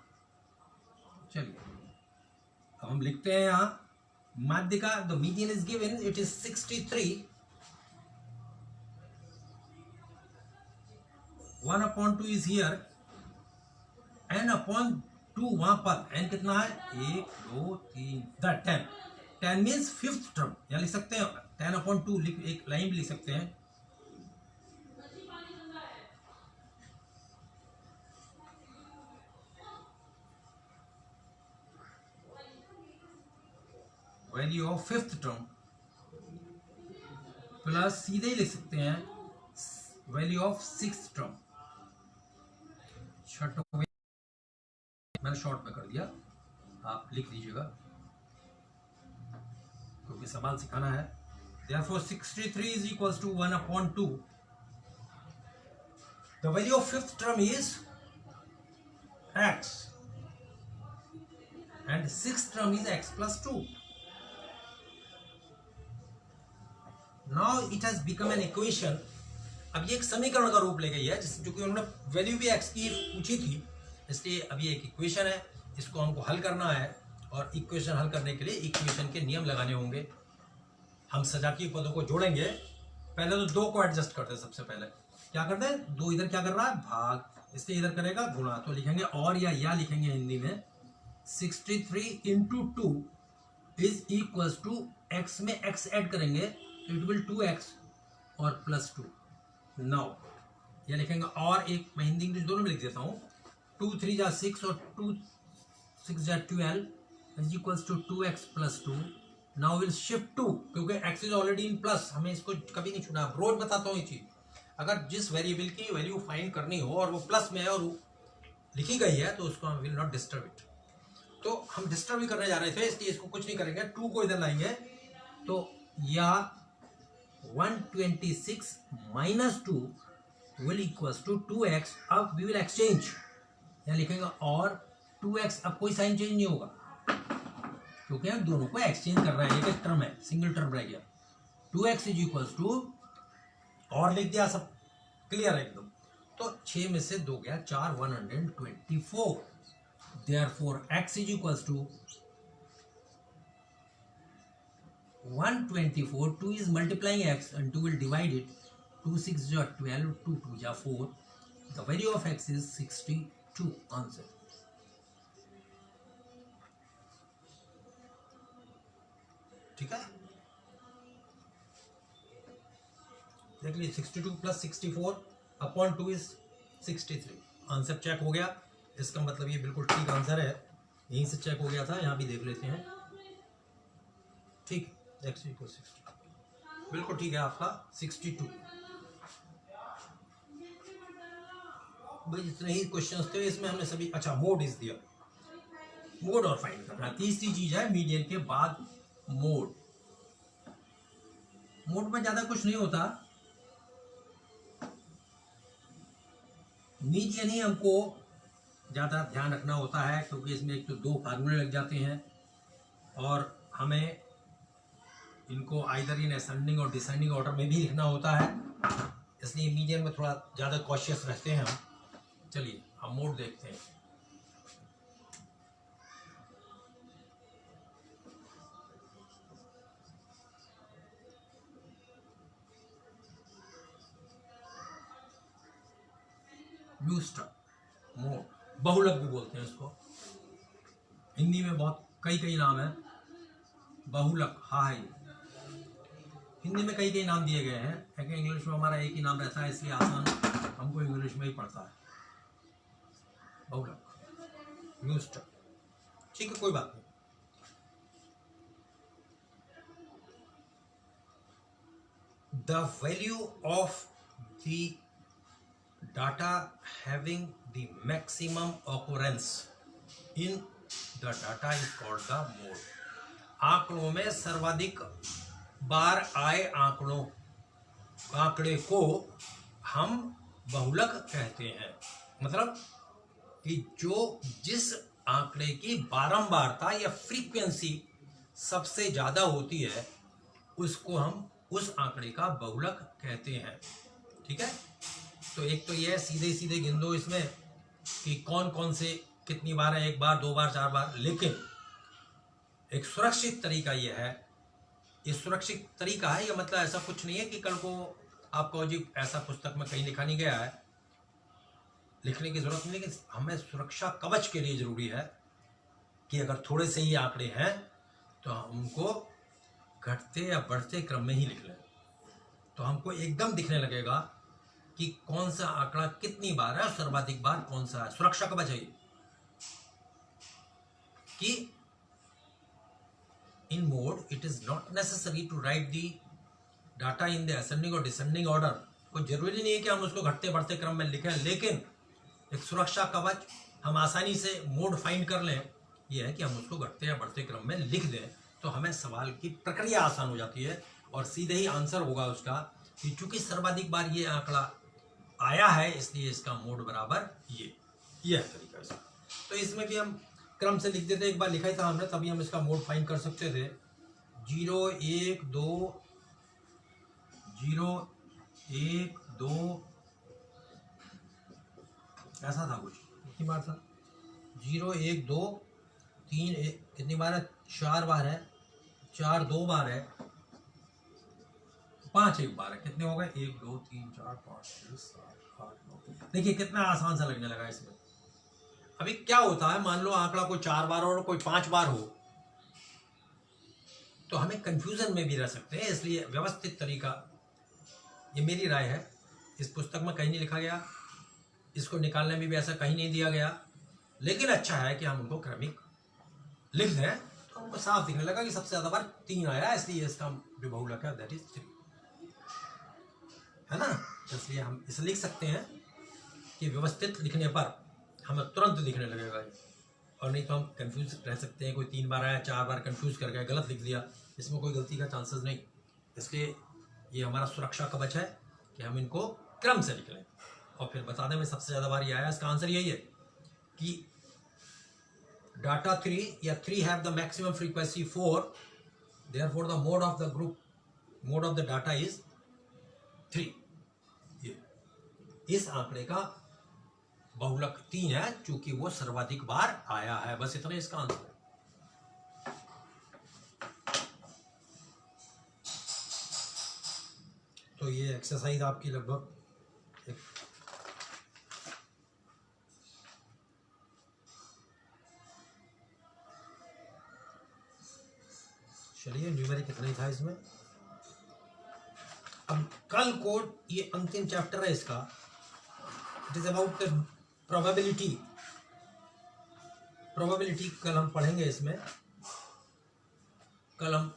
[SPEAKER 1] चलिए अब हम लिखते हैं यहां माध्य का, the median is given, it is 63, 1/2 is here, n/2 वहां पर, n कितना है? 1 2 3, 10। 10 मीन्स फिफ्थ टर्म, या लिख सकते हैं 10/2, एक लाइन भी लिख सकते हैं। Value of fifth term plus, सीधे ही लिख सकते हैं वैल्यू ऑफ सिक्स्थ टर्म। मैंने शॉर्ट में कर दिया, आप लिख लीजिएगा क्योंकि सवाल सिखाना है। Therefore 63 is equals to 1/2. The value of fifth term is x and sixth term is x+2. Now it has become an equation. अब ये एक समीकरण का रूप ले गई है, जो कि उन्होंने वैल्यू भी x की पूछी थी, इसलिए अभी एक इक्वेशन है, इसको हमको हल करना है। और इक्वेशन हल करने के लिए इक्वेशन के नियम लगाने होंगे। हम सजातीय पदों को जोड़ेंगे, पहले तो 2 को एडजस्ट करते हैं। सबसे पहले क्या करते हैं, 2 इधर क्या कर रहा है? भाग, इसलिए इधर करेगा गुणा, तो लिखेंगे और या लिखेंगे हिंदी में 63 × 2 इज इक्वल्स टू, x में x ऐड करेंगे तो इट विल 2x और +2। 9 यह लिखेंगे, और एक मैं हिंदी इंग्लिश दोनों में लिख देता हूँ, 2 3 जा 6 और 2 6 जा 12 is equals to 2x + 2। Now will shift 2, क्योंकि x is already in plus, हमें इसको कभी नहीं छूना। रोज बताता हूँ ये चीज, अगर जिस वेरिएबल की वैल्यू फाइंड करनी हो और वो प्लस में है और लिखी गई है तो उसको हम विल नॉट डिस्टर्ब इट। तो हम डिस्टर्ब ही करने जा रहे थे, इसलिए इसको कुछ नहीं करेंगे। 2 को इधर लाएंगे तो या 126 - 2 विल इक्वल्स टू 2x। अब वी विल एक्सचेंज, या लिखेंगे और 2x, अब कोई साइन चेंज नहीं होगा क्योंकि हम दोनों को एक्सचेंज कर रहे हैं, एक टर्म है, सिंगल टर्म रह गया। 2x इज इक्वल्स टू, और लिख दिया, सब क्लियर है एकदम। तो 6 में से 2 गया 4, 124। Therefore x is equals to 124. 2 is multiplying x and 2 will divide it. 2 6 is 12, 2 2 is 4. The value of x is 62. Answer. ठीक है, देख लीजिए 62 + 64 / 2 इज 63। आंसर चेक हो गया, इसका मतलब ये बिल्कुल ठीक आंसर है, यहीं से चेक हो गया था। यहाँ भी देख लेते हैं, ठीक, x = 62 बिल्कुल ठीक है आपका 62। भाई इतने ही क्वेश्चंस थे इसमें, हमने सभी, अच्छा मोड इज दिया, मोड और फाइंड करना। तीसरी चीज है मीडियन के बाद मोड। मोड में ज्यादा कुछ नहीं होता, मीडियन ही हमको ज़्यादा ध्यान रखना होता है, क्योंकि इसमें एक तो 2 फार्मूले लग जाते हैं और हमें इनको आइदर इन असेंडिंग और डिसेंडिंग ऑर्डर में भी लिखना होता है, इसलिए मीडियन में थोड़ा ज़्यादा कॉशियस रहते हैं हम। चलिए हम मोड देखते हैं। न्यूस्टर मोड, बहुलक भी बोलते हैं इसको, हिंदी में बहुत कई नाम है। बहुलक, हाई, हिंदी में कई नाम दिए गए हैं, लेकिन इंग्लिश में हमारा एक ही नाम रहता है, इसलिए आसान हमको इंग्लिश में ही पड़ता है। बहुलक, न्यूस्टर, ठीक है, कोई बात नहीं। The value of the data having the maximum occurrence in the data is called the mode. आंकड़ों में सर्वाधिक बार आए आंकड़े को हम बहुलक कहते हैं। मतलब कि जिस आंकड़े की बारंबारता या फ्रीक्वेंसी सबसे ज़्यादा होती है, उसको हम उस आंकड़े का बहुलक कहते हैं। ठीक है, तो एक तो यह सीधे गिन दो इसमें कि कौन कौन से कितनी बार है, 1 बार 2 बार 4 बार, लेकिन एक सुरक्षित तरीका यह है, ये सुरक्षित तरीका है, ये मतलब ऐसा कुछ नहीं है कि कल को आपको जी ऐसा पुस्तक में कहीं लिखा नहीं गया है, लिखने की जरूरत नहीं, लेकिन हमें सुरक्षा कवच के लिए जरूरी है कि अगर थोड़े से ही आंकड़े हैं तो हमको घटते या बढ़ते क्रम में ही लिख लें, तो हमको एकदम दिखने लगेगा कि कौन सा आंकड़ा कितनी बार है और सर्वाधिक बार कौन सा है। सुरक्षा कवच है कि in mode it is not necessary to write the data in the ascending और डिसेंडिंग ऑर्डर। कोई जरूरी नहीं है कि हम उसको घटते बढ़ते क्रम में लिखें, लेकिन एक सुरक्षा कवच हम आसानी से मोड फाइंड कर लें, यह है कि हम उसको घटते या बढ़ते क्रम में लिख दें, तो हमें सवाल की प्रक्रिया आसान हो जाती है और सीधे ही आंसर होगा उसका कि चूंकि सर्वाधिक बार ये आंकड़ा आया है, इसलिए इसका मोड बराबर ये है तरीका इसका। तो इसमें भी हम क्रम से लिख देते, एक बार लिखा ही था हमने, तभी हम इसका मोड फाइंड कर सकते थे। 0 1 2 0 1 2 ऐसा था कुछ, कितनी बार था? 0 1 2 3 कितनी बार है? 4 बार है, 4 2 बार है, 5 1 बार है। कितने हो गए? 1 2 3 4 5 6 7 8 9। देखिए कितना आसान सा लगने लगा इसमें। अभी क्या होता है, मान लो आंकड़ा कोई 4 बार और कोई 5 बार हो, तो हमें कंफ्यूजन में भी रह सकते हैं, इसलिए व्यवस्थित तरीका, ये मेरी राय है, इस पुस्तक में कहीं नहीं लिखा गया, इसको निकालने में भी ऐसा कहीं नहीं दिया गया, लेकिन अच्छा है कि हम उनको क्रमिक लिख दें, तो हमको साफ दिखने लगा कि सबसे ज्यादा बार 3 आया, इसलिए इसका जो बहुलक है दैट इज 3, है ना। इसलिए हम इसे लिख सकते हैं कि व्यवस्थित लिखने पर हमें तुरंत दिखने लगेगा, और नहीं तो हम कंफ्यूज रह सकते हैं, कोई 3 बार आया 4 बार कंफ्यूज कर गया, गलत लिख दिया, इसमें कोई गलती का चांसेस नहीं। इसलिए ये हमारा सुरक्षा कवच है कि हम इनको क्रम से लिख लें और फिर बता दें में सबसे ज़्यादा बार ये आया। इसका आंसर यही है कि डाटा 3 या 3 have the maximum frequency 4, therefore the mode of the group, mode of the data is 3। ये इस आंकड़े का बहुलक 3 है, चूंकि वो सर्वाधिक बार आया है। बस इतना इसका आंसर है। तो ये एक्सरसाइज आपकी लगभग चलिए, न्यूमेरिक कितना ही था इसमें। अब कल को ये अंतिम चैप्टर है इसका, it is about the probability. Probability कल हम पढ़ेंगे इसमें, कल हम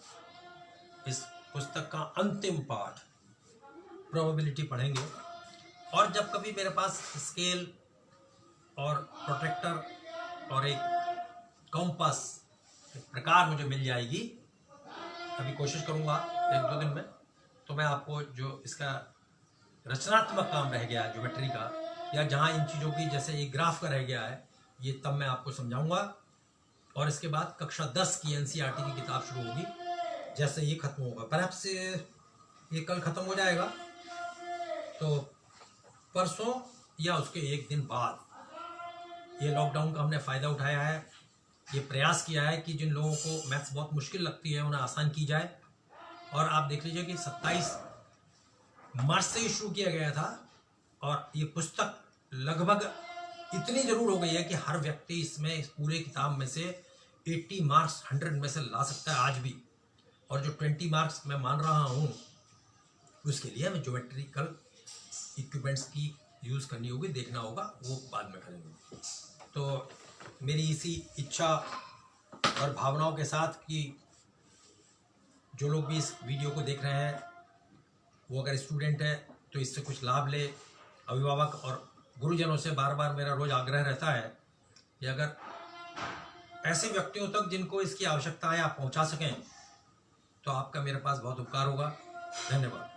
[SPEAKER 1] इस पुस्तक का अंतिम पाठ प्रोबेबिलिटी पढ़ेंगे। और जब कभी मेरे पास स्केल और प्रोटेक्टर और एक कंपास प्रकार मुझे मिल जाएगी, अभी कोशिश करूंगा 1-2 दिन में, तो मैं आपको जो इसका रचनात्मक काम रह गया ज्योमेट्री का, या जहाँ इन चीज़ों की जैसे एक ग्राफ का रह गया है, ये तब मैं आपको समझाऊंगा। और इसके बाद कक्षा 10 की एनसीईआरटी की किताब शुरू होगी जैसे ये खत्म होगा। परहैप्स ये कल खत्म हो जाएगा, तो परसों या उसके एक दिन बाद ये लॉकडाउन का हमने फ़ायदा उठाया है। ये प्रयास किया है कि जिन लोगों को मैथ्स बहुत मुश्किल लगती है उन्हें आसान की जाए। और आप देख लीजिए कि 27 मार्च से ही शुरू किया गया था और ये पुस्तक लगभग इतनी ज़रूर हो गई है कि हर व्यक्ति इसमें इस पूरे किताब में से 80 मार्क्स 100 में से ला सकता है आज भी। और जो 20 मार्क्स मैं मान रहा हूँ उसके लिए हमें ज्योमेट्रिकल इक्विपमेंट्स की यूज़ करनी होगी, देखना होगा, वो बाद में करेंगे। तो मेरी इसी इच्छा और भावनाओं के साथ कि जो लोग भी इस वीडियो को देख रहे हैं वो अगर स्टूडेंट है तो इससे कुछ लाभ ले। अभिभावक और गुरुजनों से बार बार मेरा रोज़ आग्रह रहता है कि अगर ऐसे व्यक्तियों तक जिनको इसकी आवश्यकता है आप पहुंचा सकें तो आपका मेरे पास बहुत उपकार होगा। धन्यवाद।